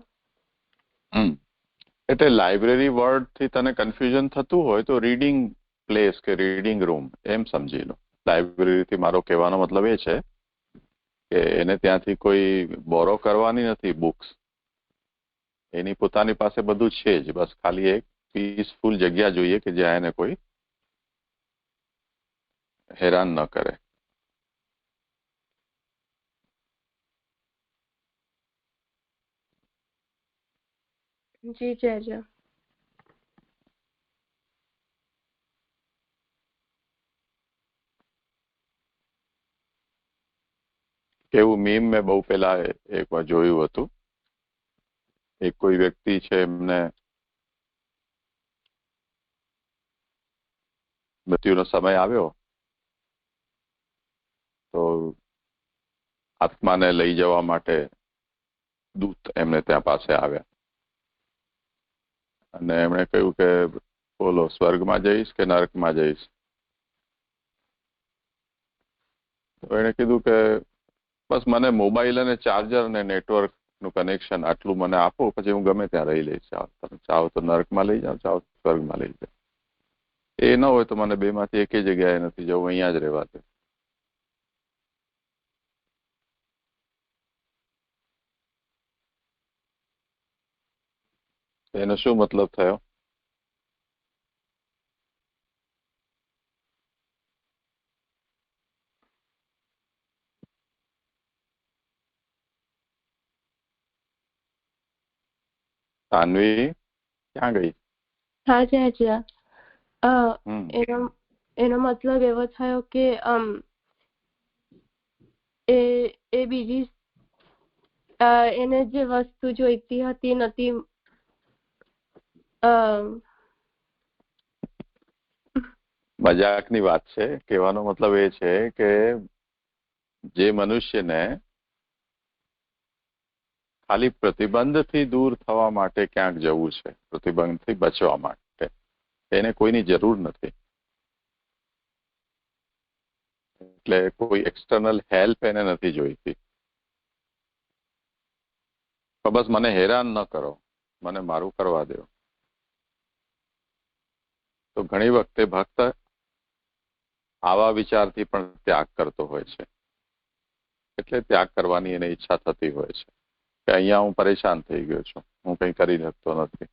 એટલે લાઇબ્રેરી વર્ડ થી તને કન્ફ્યુઝન થતું હોય તો રીડિંગ પ્લેસ કે રીડિંગ રૂમ એમ સમજી લો. લાઇબ્રેરી થી મારો કહેવાનો મતલબ એ છે કે એને ત્યાંથી કોઈ બોરો કરવાની નથી બુક્સ. એની પોતાની પાસે બધું છે જ, બસ ખાલી એક પીસફુલ જગ્યા જોઈએ કે જ્યાં એને કોઈ હેરાન ન કરે. જી જય. એવું મીમ મેં બહુ પેલા એક વાર જોયું હતું. એક કોઈ વ્યક્તિ છે એમને મૃત્યુનો સમય આવ્યો તો આત્માને લઈ જવા માટે દૂત એમને ત્યાં પાસે આવ્યા અને એમણે કહ્યું કે બોલો સ્વર્ગમાં જઈશ કે નરકમાં જઈશ? તો એણે કીધું કે બસ મને મોબાઈલ અને ચાર્જર અને નેટવર્ક નું કનેક્શન આટલું મને આપો, પછી હું ગમે ત્યાં રહી લઈશ. તમે ચાહો તો નરકમાં લઈ જાઓ, ચાહો સ્વર્ગમાં લઈ જાઓ. એ ન હોય તો મને બેમાંથી એકેય જગ્યાએ નથી જવું, અહીંયા જ રહેવા દે. એનો શું મતલબ થયો? સાનવી ક્યાં ગઈ? હાજી હાજી એનો મતલબ એવો થયો કે એ બીજી એને જે વસ્તુ જોઈતી હતી નથી મજાકની વાત છે. કહેવાનો મતલબ એ છે કે જે મનુષ્યને ખાલી પ્રતિબંધથી દૂર થવા માટે ક્યાંક જવું છે, પ્રતિબંધથી બચવા માટે, એને કોઈની જરૂર નથી. એટલે કોઈ એક્સટર્નલ હેલ્પ એને નથી જોઈતી. તો બસ મને હેરાન ન કરો, મને મારું કરવા દો. તો ઘણી વખતે ભક્ત આવા વિચારથી પણ ત્યાગ કરતો હોય છે. એટલે ત્યાગ કરવાની એને ઈચ્છા થતી હોય છે કે અહીંયા હું પરેશાન થઈ ગયો છું, હું કંઈ કરી શકતો નથી.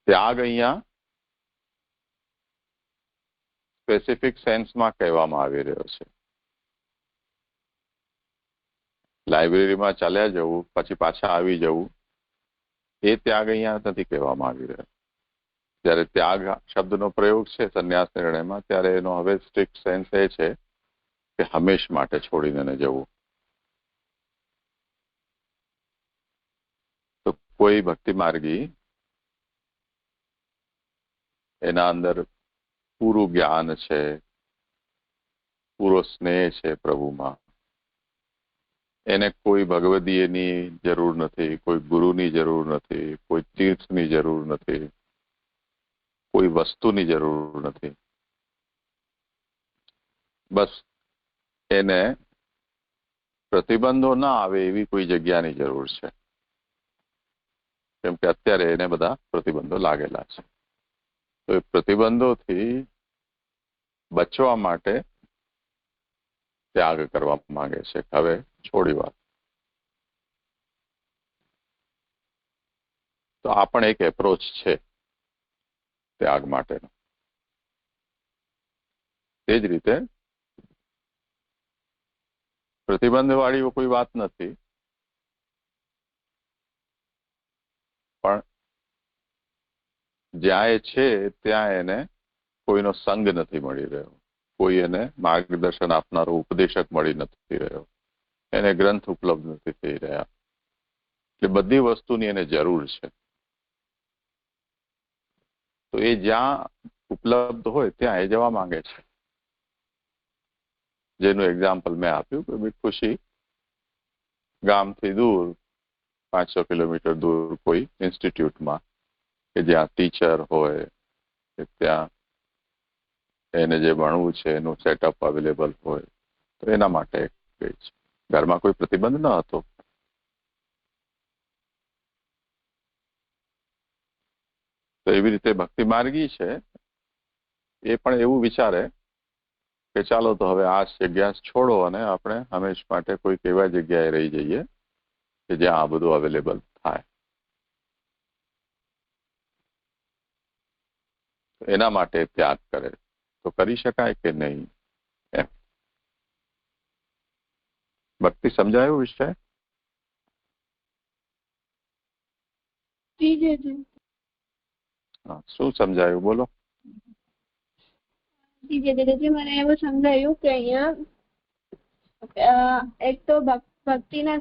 ત્યાગ અહીંયા સ્પેસિફિક સેન્સમાં કહેવામાં આવી રહ્યો છે. લાઇબ્રેરીમાં ચાલ્યા જવું પછી પાછા આવી જવું, એ ત્યાગ અહીંયા નથી કહેવામાં આવી રહ્યો. જ્યારે ત્યાગ શબ્દનો પ્રયોગ છે સંન્યાસ નિર્ણયમાં, ત્યારે એનો હવે સ્ટ્રિક્ટ સેન્સ એ છે કે હંમેશ માટે છોડીને જવું. તો કોઈ ભક્તિ માર્ગી એના અંદર પૂરું જ્ઞાન છે, પૂરો સ્નેહ છે પ્રભુમાં, એને કોઈ ભગવદીયની જરૂર નથી, કોઈ ગુરુની જરૂર નથી, કોઈ તીર્થની જરૂર નથી, કોઈ વસ્તુની જરૂર નથી. બસ એને પ્રતિબંધો ના આવે એવી કોઈ જગ્યાની જરૂર છે. કેમ કે અત્યારે એને બધા પ્રતિબંધો લાગેલા છે. તો એ પ્રતિબંધોથી બચવા માટે ત્યાગ કરવા માંગે છે. હવે છોડી વાત. તો આ પણ એક એપ્રોચ છે ત્યાગ માટેનો. તે જ રીતે પ્રતિબંધવાળી કોઈ વાત નથી, પણ જ્યાં એ છે ત્યાં એને કોઈનો સંગ નથી મળી રહ્યો, કોઈ એને માર્ગદર્શન આપનારો ઉપદેશક મળી નથી રહ્યો, એને ગ્રંથ ઉપલબ્ધ નથી થઈ રહ્યા. એટલે બધી વસ્તુની એને જરૂર છે. તો એ જ્યાં ઉપલબ્ધ હોય ત્યાં એ જવા માંગે છે. જેનું એક્ઝામ્પલ મેં આપ્યું કે ખુશી ગામથી દૂર 500 કિલોમીટર દૂર કોઈ ઇન્સ્ટિટ્યૂટમાં કે જ્યાં ટીચર હોય, કે ત્યાં એને જે ભણવું છે એનું સેટઅપ અવેલેબલ હોય, તો એના માટે ગઈ છે. ઘરમાં કોઈ પ્રતિબંધ ન હતો. તો એવી રીતે ભક્તિ માર્ગી છે એ પણ એવું વિચારે કે ચાલો તો હવે આ જગ્યા છોડો અને આપણે હંમેશ માટે કોઈક એવા જગ્યાએ રહી જઈએ કે જ્યાં આ બધું અવેલેબલ થાય. એના માટે ત્યાગ કરે. તો કરી શકાય કે નહીં? એમ ભક્તિ સમજાયું વિષય? શું સમજાયું બોલો? મને એવું સમજાયું કે અહીંયા એક તો ભક્તિના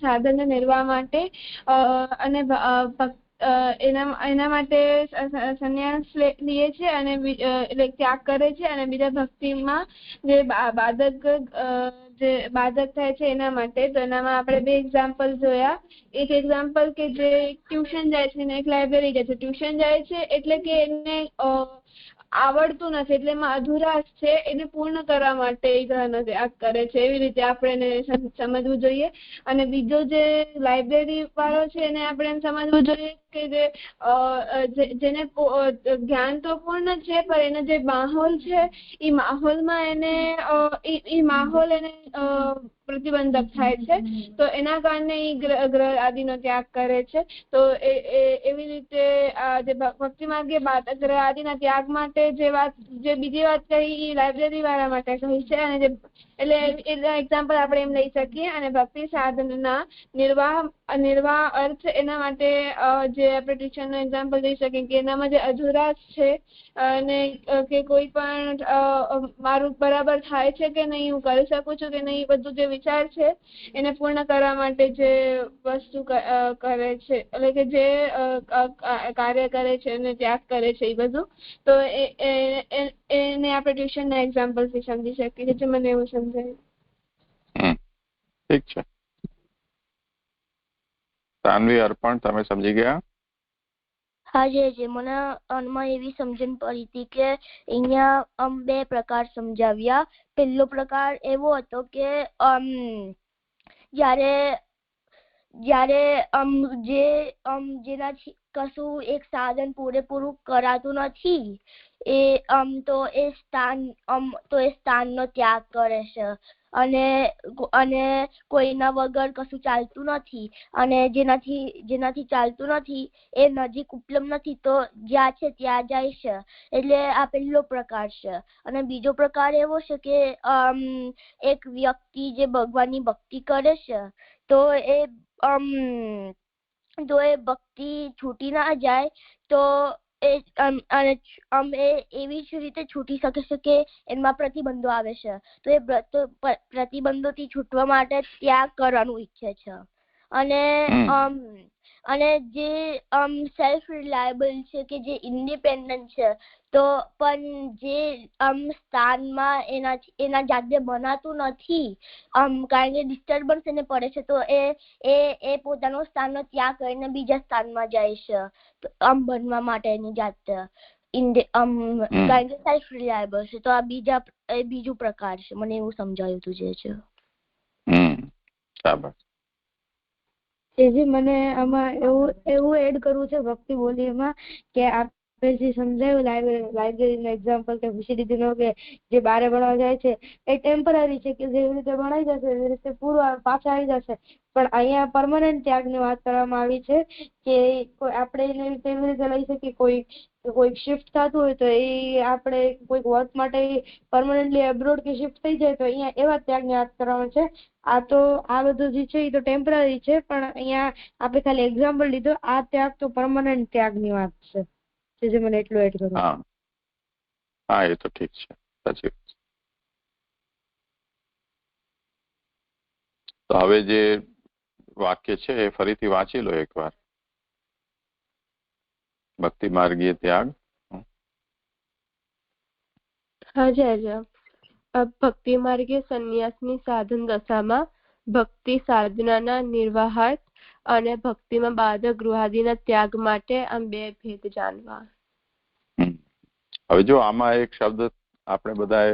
સાધન નિર્વાહ માટે અને એના માટે સંન્યાસ લે છે અને ત્યાગ કરે છે, અને બીજા ભક્તિમાં જે બાધક થાય છે એના માટે. તો એનામાં આપણે 2 એક્ઝામ્પલ જોયા. એક એક્ઝામ્પલ કે જે ટ્યુશન જાય છે ને એક લાઇબ્રેરી જાય છે. ટ્યુશન જાય છે એટલે કે એને આવડતું નથી એટલે એમાં અધુરાશ છે એને પૂર્ણ કરવા માટે એ ગ્રહનો ત્યાગ કરે છે. એવી રીતે આપણે એને સમજવું જોઈએ. અને બીજો જે લાઇબ્રેરી વાળો છે એને આપણે એમ સમજવું જોઈએ કે જેને જ્ઞાન તો પૂર્ણ છે પણ એનો જે માહોલ છે એ માહોલમાં એને એ માહોલ એને પ્રતિબંધક થાય છે. તો એના કારણે એ ગ્રહ આદિનો ત્યાગ કરે છે. તો એવી રીતે જે ભક્તિ માર્ગે ગ્રહ આદિના ત્યાગ માટે જે બીજી વાત કહી એ લાઇબ્રેરી વાળા માટે કહી છે. અને એટલે એક્ઝામ્પલ આપણે એમ લઈ શકીએ. અને ભક્તિ સાધનના નિર્વાહ અર્થ એના માટે જે આપણે ટ્યુશનનું એક્ઝામ્પલ લઈ શકીએ કે એનામાં જે અધુરાશ છે અને કે કોઈ પણ મારું બરાબર થાય છે કે નહીં, હું કરી શકું છું કે નહીં, બધું જે વિચાર છે એને પૂર્ણ કરવા માટે જે વસ્તુ કરે છે એટલે કે જે કાર્ય કરે છે અને ત્યાગ કરે છે એ બધું. તો એને આપણે ટ્યુશનના એક્ઝામ્પલથી સમજી શકીએ છીએ. મને એવું સમજાયું. ઠીક છે. સાનવી, અર્પણ, તમે સમજી ગયા? હા જી, મને આમાં એવી સમજણ પડી હતી કે અહીંયા બે પ્રકાર સમજાવ્યા. પહેલો પ્રકાર એવો હતો કે જ્યારે જેનાથી કશું એક સાધન પૂરેપૂરું કરાતું નથી એ સ્થાનનો ત્યાગ કરે છે. અને કોઈના વગર કશું ચાલતું નથી અને જેનાથી ચાલતું નથી એ નજીક ઉપલબ્ધ નથી તો જ્યાં છે ત્યાં જાય છે. એટલે આ પહેલો પ્રકાર છે. અને બીજો પ્રકાર એવો છે કે એક વ્યક્તિ જે ભગવાનની ભક્તિ કરે છે તો એ ભક્તિ છૂટી ના જાય તો એવી જ રીતે છૂટી શકે છે કે એમાં પ્રતિબંધો આવે છે. તો એ પ્રતિબંધોથી છૂટવા માટે ત્યાગ કરવાનું ઈચ્છે છે. અને જે સેલ્ફ રિલાયબલ છે કે જે ઇન્ડિપેન્ડન્ટ છે તો પણ જે સ્થાનમાં એના જાતે બનાતું નથી કારણ કે ડિસ્ટર્બન્સ એને પડે છે તો એ પોતાનો સ્થાનનો ત્યાગ કરીને બીજા સ્થાનમાં જાય છે બનવા માટે એની જાતે કારણ કે સેલ્ફ રિલાયબલ છે. તો આ બીજું પ્રકાર છે. મને એવું સમજાયું હતું જે છે. મને આમાં એવું એડ કરવું છે ભક્તિ બોલીમાં કે આપણે જે સમજાયું લાઇબ્રેરીનો એક્ઝામ્પલ કે ખુશી દીદીનો કે જે બારે ભણવા જાય છે એ ટેમ્પરરી છે કે જેવી રીતે ભણાઈ જશે એવી રીતે પૂરું પાછા આવી જશે. પણ અહીંયા પરમનન્ટ ત્યાગની વાત કરવામાં આવી છે કે આપણે એને એવી રીતે લઈ શકીએ કોઈ શિફ્ટ થતું હોય તો એ આપણે કોઈક વર્ક માટે પરમનન્ટલી એબ્રોડ કે શિફ્ટ થઈ જાય તો અહીંયા એવા ત્યાગની વાત કરવામાં છે. આ બધું જે છે એ તો ટેમ્પરરી છે પણ અહીંયા આપણે ખાલી એક્ઝામ્પલ લીધો. આ ત્યાગ તો પરમનન્ટ ત્યાગની વાત છે જે મને એટલું એડ કરું. હા એ તો ઠીક છે. સાચી વાત. તો હવે જે વાક્ય છે એ ફરીથી વાંચી લો એકવાર. ભક્તિ માર્ગીય ત્યાગ. ભક્તિ માર્ગે સંન્યાસની સાધન દશામાં ભક્તિ સાધનાના નિર્વાહાર્થ અને ભક્તિમાં બાધક ગૃહાદિના ત્યાગ માટે આમ બે ભેદ જાણવા. હવે જો આમાં એક શબ્દ આપણે બધાએ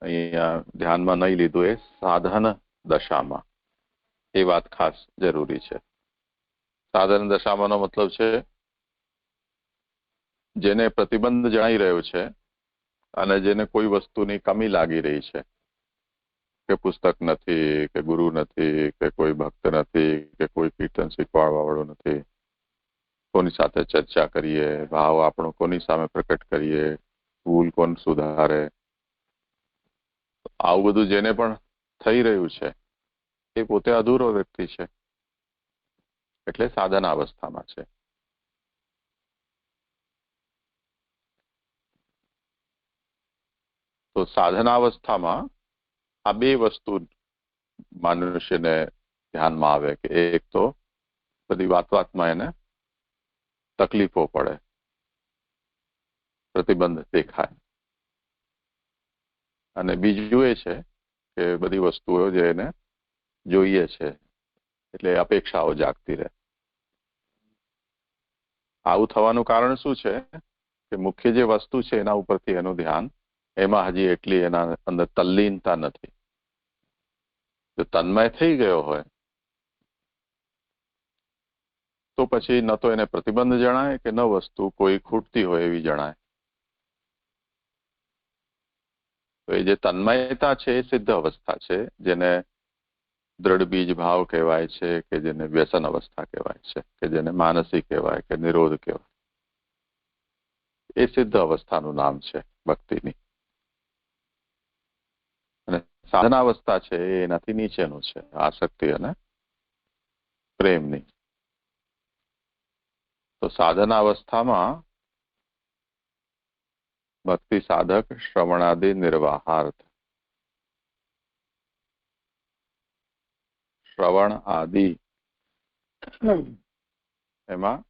અહીંયા ધ્યાનમાં નહીં લીધું એ સાધન દશામાં. એ વાત ખાસ જરૂરી છે. સાધન દશામાંનો મતલબ છે જેને પ્રતિબંધ જણાઈ રહ્યો છે અને જેને કોઈ વસ્તુની કમી લાગી રહી છે કે પુસ્તક નથી કે ગુરુ નથી કે કોઈ ભક્ત નથી કે કોઈ કીર્તન શીખવાડવા વાળો નથી, કોની સાથે ચર્ચા કરીએ, ભાવ આપણો કોની સામે પ્રકટ કરીએ, ભૂલ કોણ સુધારે, આવું બધું જેને પણ થઈ રહ્યું છે એ પોતે અધૂરો વ્યક્તિ છે એટલે સાધન અવસ્થામાં છે. તો સાધનાવસ્થામાં આ બે વસ્તુ મનુષ્યને ધ્યાનમાં આવે કે એક તો બધી વાતમાં એને તકલીફો પડે, પ્રતિબંધ દેખાય, અને બીજું એ છે કે બધી વસ્તુઓ જે એને જોઈએ છે એટલે અપેક્ષાઓ જાગતી રહે. આવું થવાનું કારણ શું છે કે મુખ્ય જે વસ્તુ છે એના ઉપરથી એનું ધ્યાન, એમાં હજી એટલી એના અંદર તલ્લીનતા નથી. જો તન્મય થઈ ગયો હોય તો પછી ન તો એને પ્રતિબંધ જણાય કે ન વસ્તુ કોઈ ખૂટતી હોય એવી જણાય. તો એ જે તન્મયતા છે એ સિદ્ધ અવસ્થા છે, જેને દ્રઢ બીજ ભાવ કહેવાય છે, કે જેને વ્યસન અવસ્થા કહેવાય છે, કે જેને માનસી કહેવાય, કે નિરોધ કહેવાય. એ સિદ્ધ અવસ્થાનું નામ છે ભક્તિની. અને સાધનાવસ્થા છે એ એનાથી નીચેનું છે, આસક્તિ અને પ્રેમની. તો સાધનાવસ્થામાં ભક્તિ સાધક શ્રવણાદિ નિર્વાહાર્થ, શ્રવણ આદિ, એમાં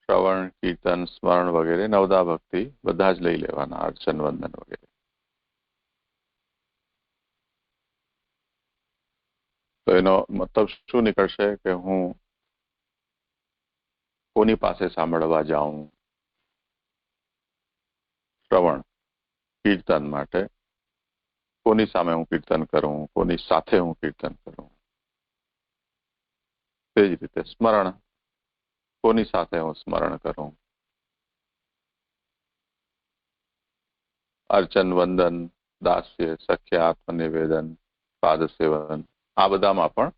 શ્રવણ, કીર્તન, સ્મરણ વગેરે નવદા ભક્તિ બધા જ લઈ લેવાના, અર્ચન, વંદન વગેરે. તો એનો મતલબ શું નીકળશે કે હું કોની પાસે સાંભળવા જાઉં? શ્રવણ, કીર્તન માટે કોની સામે હું કીર્તન કરું, કોની સાથે હું કીર્તન કરું. તે જ રીતે સ્મરણ, કોની સાથે હું સ્મરણ કરું. અર્ચન, વંદન, દાસ્ય, સખ્ય, આત્મનિવેદન, પાદ સેવન, આ બધામાં પણ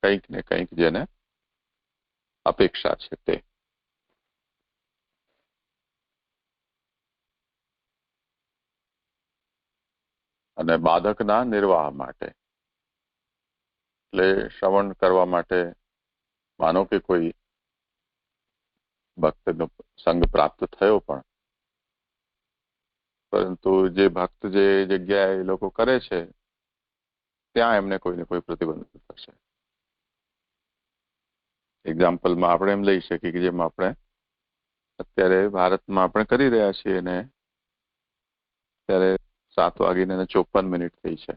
કંઈક ને કંઈક જેને અપેક્ષા છે તે. અને બાધકના નિર્વાહ માટે, એટલે શ્રવણ કરવા માટે માનો કે કોઈ ભક્તનો સંગ પ્રાપ્ત થયો, પણ પરંતુ જે ભક્ત જે જગ્યાએ એ લોકો કરે છે ત્યાં એમને કોઈને કોઈ પ્રતિબંધ થશે. એક્ઝામ્પલમાં આપણે એમ લઈ શકીએ કે જેમ આપણે અત્યારે ભારતમાં આપણે કરી રહ્યા છીએ ને ત્યારે 7:54 થઈ છે.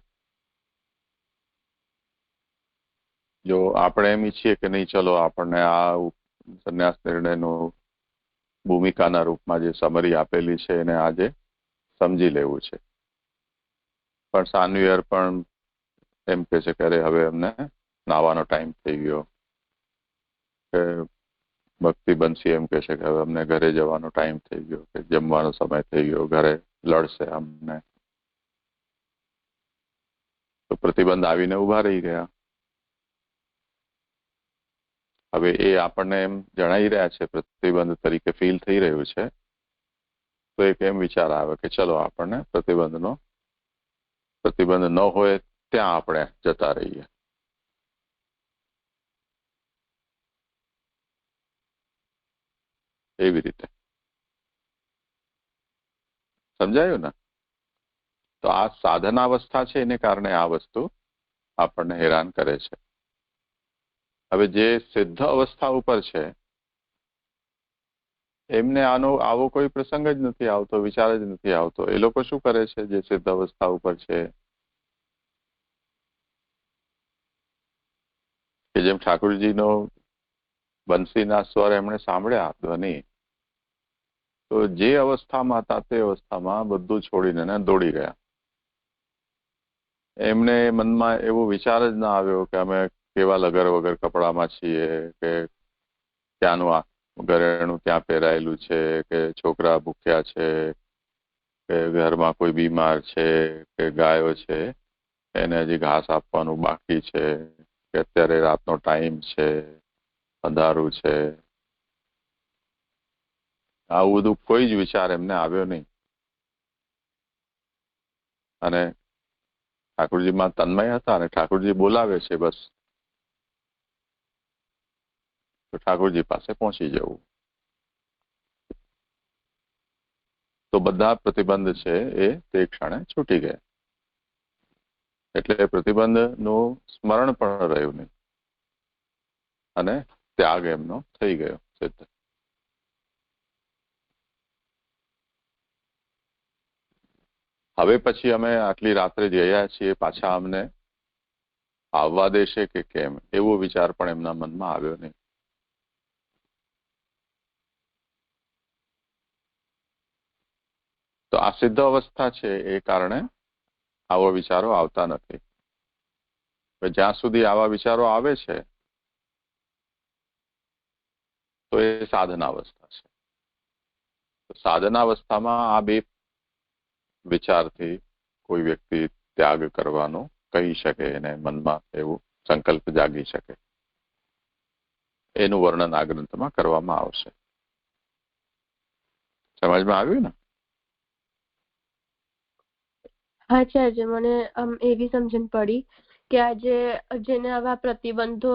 જો આપણે એમ ઈચ્છીએ કે નહીં, ચલો આપણને આ સંન્યાસ નિર્ણયનું ભૂમિકાના રૂપમાં જે સમરી આપેલી છે એને આજે સમજી લેવું છે, પણ સાન્વીયર પણ એમ કે છે કે અરે હવે અમને નાવાનો ટાઈમ થઈ ગયો, કે ભક્તિ બંસી એમ કે છે કે હવે અમને ઘરે જવાનો ટાઈમ થઈ ગયો, કે જમવાનો સમય થઈ ગયો, ઘરે લડશે અમને. તો પ્રતિબંધ આવીને ઉભા રહી ગયા. હવે એ આપણને એમ જણાઈ રહ્યા છે, પ્રતિબંધ તરીકે ફીલ થઈ રહ્યું છે, તો એક એમ વિચાર આવે કે ચલો આપણને પ્રતિબંધ ન હોય ત્યાં આપણે જતા રહીએ. એવી રીતે સમજાયું ને? તો આ સાધનાવસ્થા છે, એને કારણે આ વસ્તુ આપણને હેરાન કરે છે. હવે જે સિદ્ધ અવસ્થા ઉપર છે એમને આવો કોઈ પ્રસંગ જ નથી આવતો, વિચાર જ નથી આવતો. એ લોકો શું કરે છે જે સિદ્ધ અવસ્થા ઉપર છે, કે જેમ ઠાકોરજીનો બંસીના સ્વર એમણે સાંભળ્યા, ધ્વનિ, તો જે અવસ્થામાં હતા તે અવસ્થામાં બધું છોડીને દોડી ગયા. એમને મનમાં એવો વિચાર જ ના આવ્યો કે અમે કેવા લગર વગર કપડામાં છીએ, કે ત્યાંનું ઘરેણું ત્યાં પહેરાયેલું છે, કે છોકરા ભૂખ્યા છે, કે ઘરમાં કોઈ બીમાર છે, કે ગાયો છે એને હજી ઘાસ આપવાનું બાકી છે, કે અત્યારે રાતનો ટાઈમ છે, અંધારું છે. આવું બધું કોઈ જ વિચાર એમને આવ્યો નહીં. અને ઠાકોરજીમાં તન્મય હતા અને ઠાકોરજી બોલાવે છે, બસ તો ઠાકોરજી પાસે પહોંચી જવું. તો બધા પ્રતિબંધ છે એ તે ક્ષણે છૂટી ગયા. એટલે પ્રતિબંધનું સ્મરણ પણ રહ્યું નહીં અને ત્યાગ એમનો થઈ ગયો સિદ્ધ. હવે પછી અમે આટલી રાત્રે જયા છીએ, પાછા અમને આવવા દેશે કે કેમ, એવો વિચાર પણ એમના મનમાં આવ્યો નહીં. તો આ સિદ્ધ અવસ્થા છે એ કારણે આવા વિચારો આવતા નથી. જ્યાં સુધી આવા વિચારો આવે છે તો એ સાધના અવસ્થા છે. સાધના અવસ્થામાં આ બે વિચારથી કોઈ વ્યક્તિ ત્યાગ કરવાનો કહી શકે, એને મનમાં એવું સંકલ્પ જાગી શકે. એનું વર્ણન આ ગ્રંથમાં કરવામાં આવશે. સમજમાં આવ્યું ને? હા આચાર્ય, મને એવી સમજણ પડી કે આજે જેને આવા પ્રતિબંધો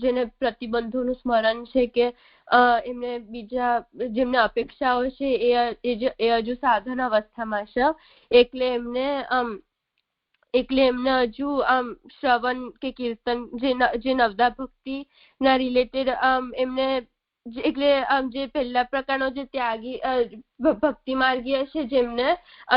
જેને પ્રતિબંધોનું સ્મરણ છે કે એમને બીજા જેમને અપેક્ષાઓ છે એ હજુ સાધન અવસ્થામાં છે, એટલે એમને હજુ શ્રવણ કે કીર્તન જે નવદા ભક્તિ ના રિલેટેડ એમને એટલે જે પહેલા પ્રકારનો જે ત્યાગી ભક્તિ માર્ગીય છે, જેમને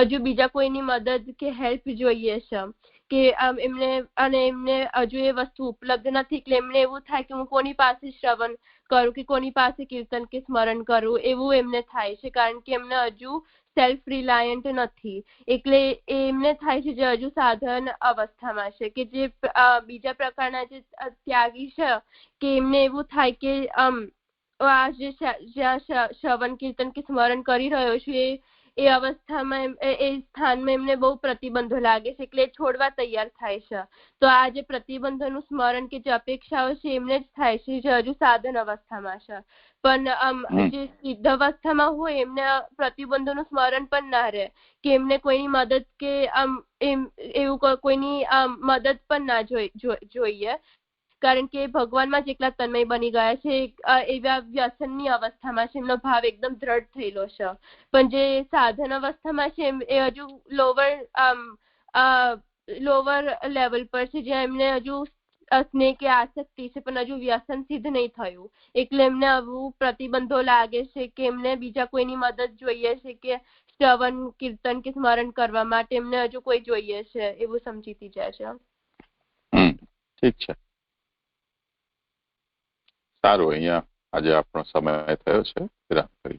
હજુ બીજા કોઈની મદદ કે હેલ્પ જોઈએ છે કે એમને હજુ એ વસ્તુ ઉપલબ્ધ નથી, એટલે એમને એવું થાય કે હું કોની પાસે શ્રવણ કરું કે કોની પાસે કીર્તન કે સ્મરણ કરું, એવું એમને થાય છે. કારણ કે એમને હજુ સેલ્ફ રિલાયન્ટ નથી, એટલે એમને થાય છે જે હજુ સાધન અવસ્થામાં છે, કે જે બીજા પ્રકારના જે ત્યાગી છે કે એમને એવું થાય કે આ જે શ્રવણ કીર્તન કે સ્મરણ કરી રહ્યો છું એ અવસ્થામાં એ સ્થાનમાં એમને બહુ પ્રતિબંધો લાગે છે, એટલે છોડવા તૈયાર થાય છે. તો આ જે પ્રતિબંધોનું સ્મરણ કે જે અપેક્ષાઓ છે એમને જ થાય છે જે હજુ સાધન અવસ્થામાં છે. પણ જે સિદ્ધ અવસ્થામાં હોય એમને પ્રતિબંધોનું સ્મરણ પણ ના રહે, કે એમને કોઈની મદદ કે એવું કોઈની મદદ પણ ના જોઈએ, કારણ કે ભગવાનમાં જ એકલા તન્મય બની ગયા છે, એવા વ્યસનની અવસ્થામાં છે, એમનો ભાવ એકદમ દ્રઢ થયેલો છે. પણ જે સાધન અવસ્થામાં છે એ હજુ લોવર લેવલ પર છે, જ્યાં એમને હજુ સ્નેહ કે આસક્તિ છે પણ હજુ વ્યસન સિદ્ધ નહીં થયું, એટલે એમને આવું પ્રતિબંધો લાગે છે કે એમને બીજા કોઈની મદદ જોઈએ છે કે શ્રવણ કીર્તન કે સ્મરણ કરવા માટે એમને હજુ કોઈ જોઈએ છે, એવું સમજીતી જાય છે. ઠીક છે, સારું. અહીંયા આજે આપણો સમય થયો છે, વિરામ કરીએ.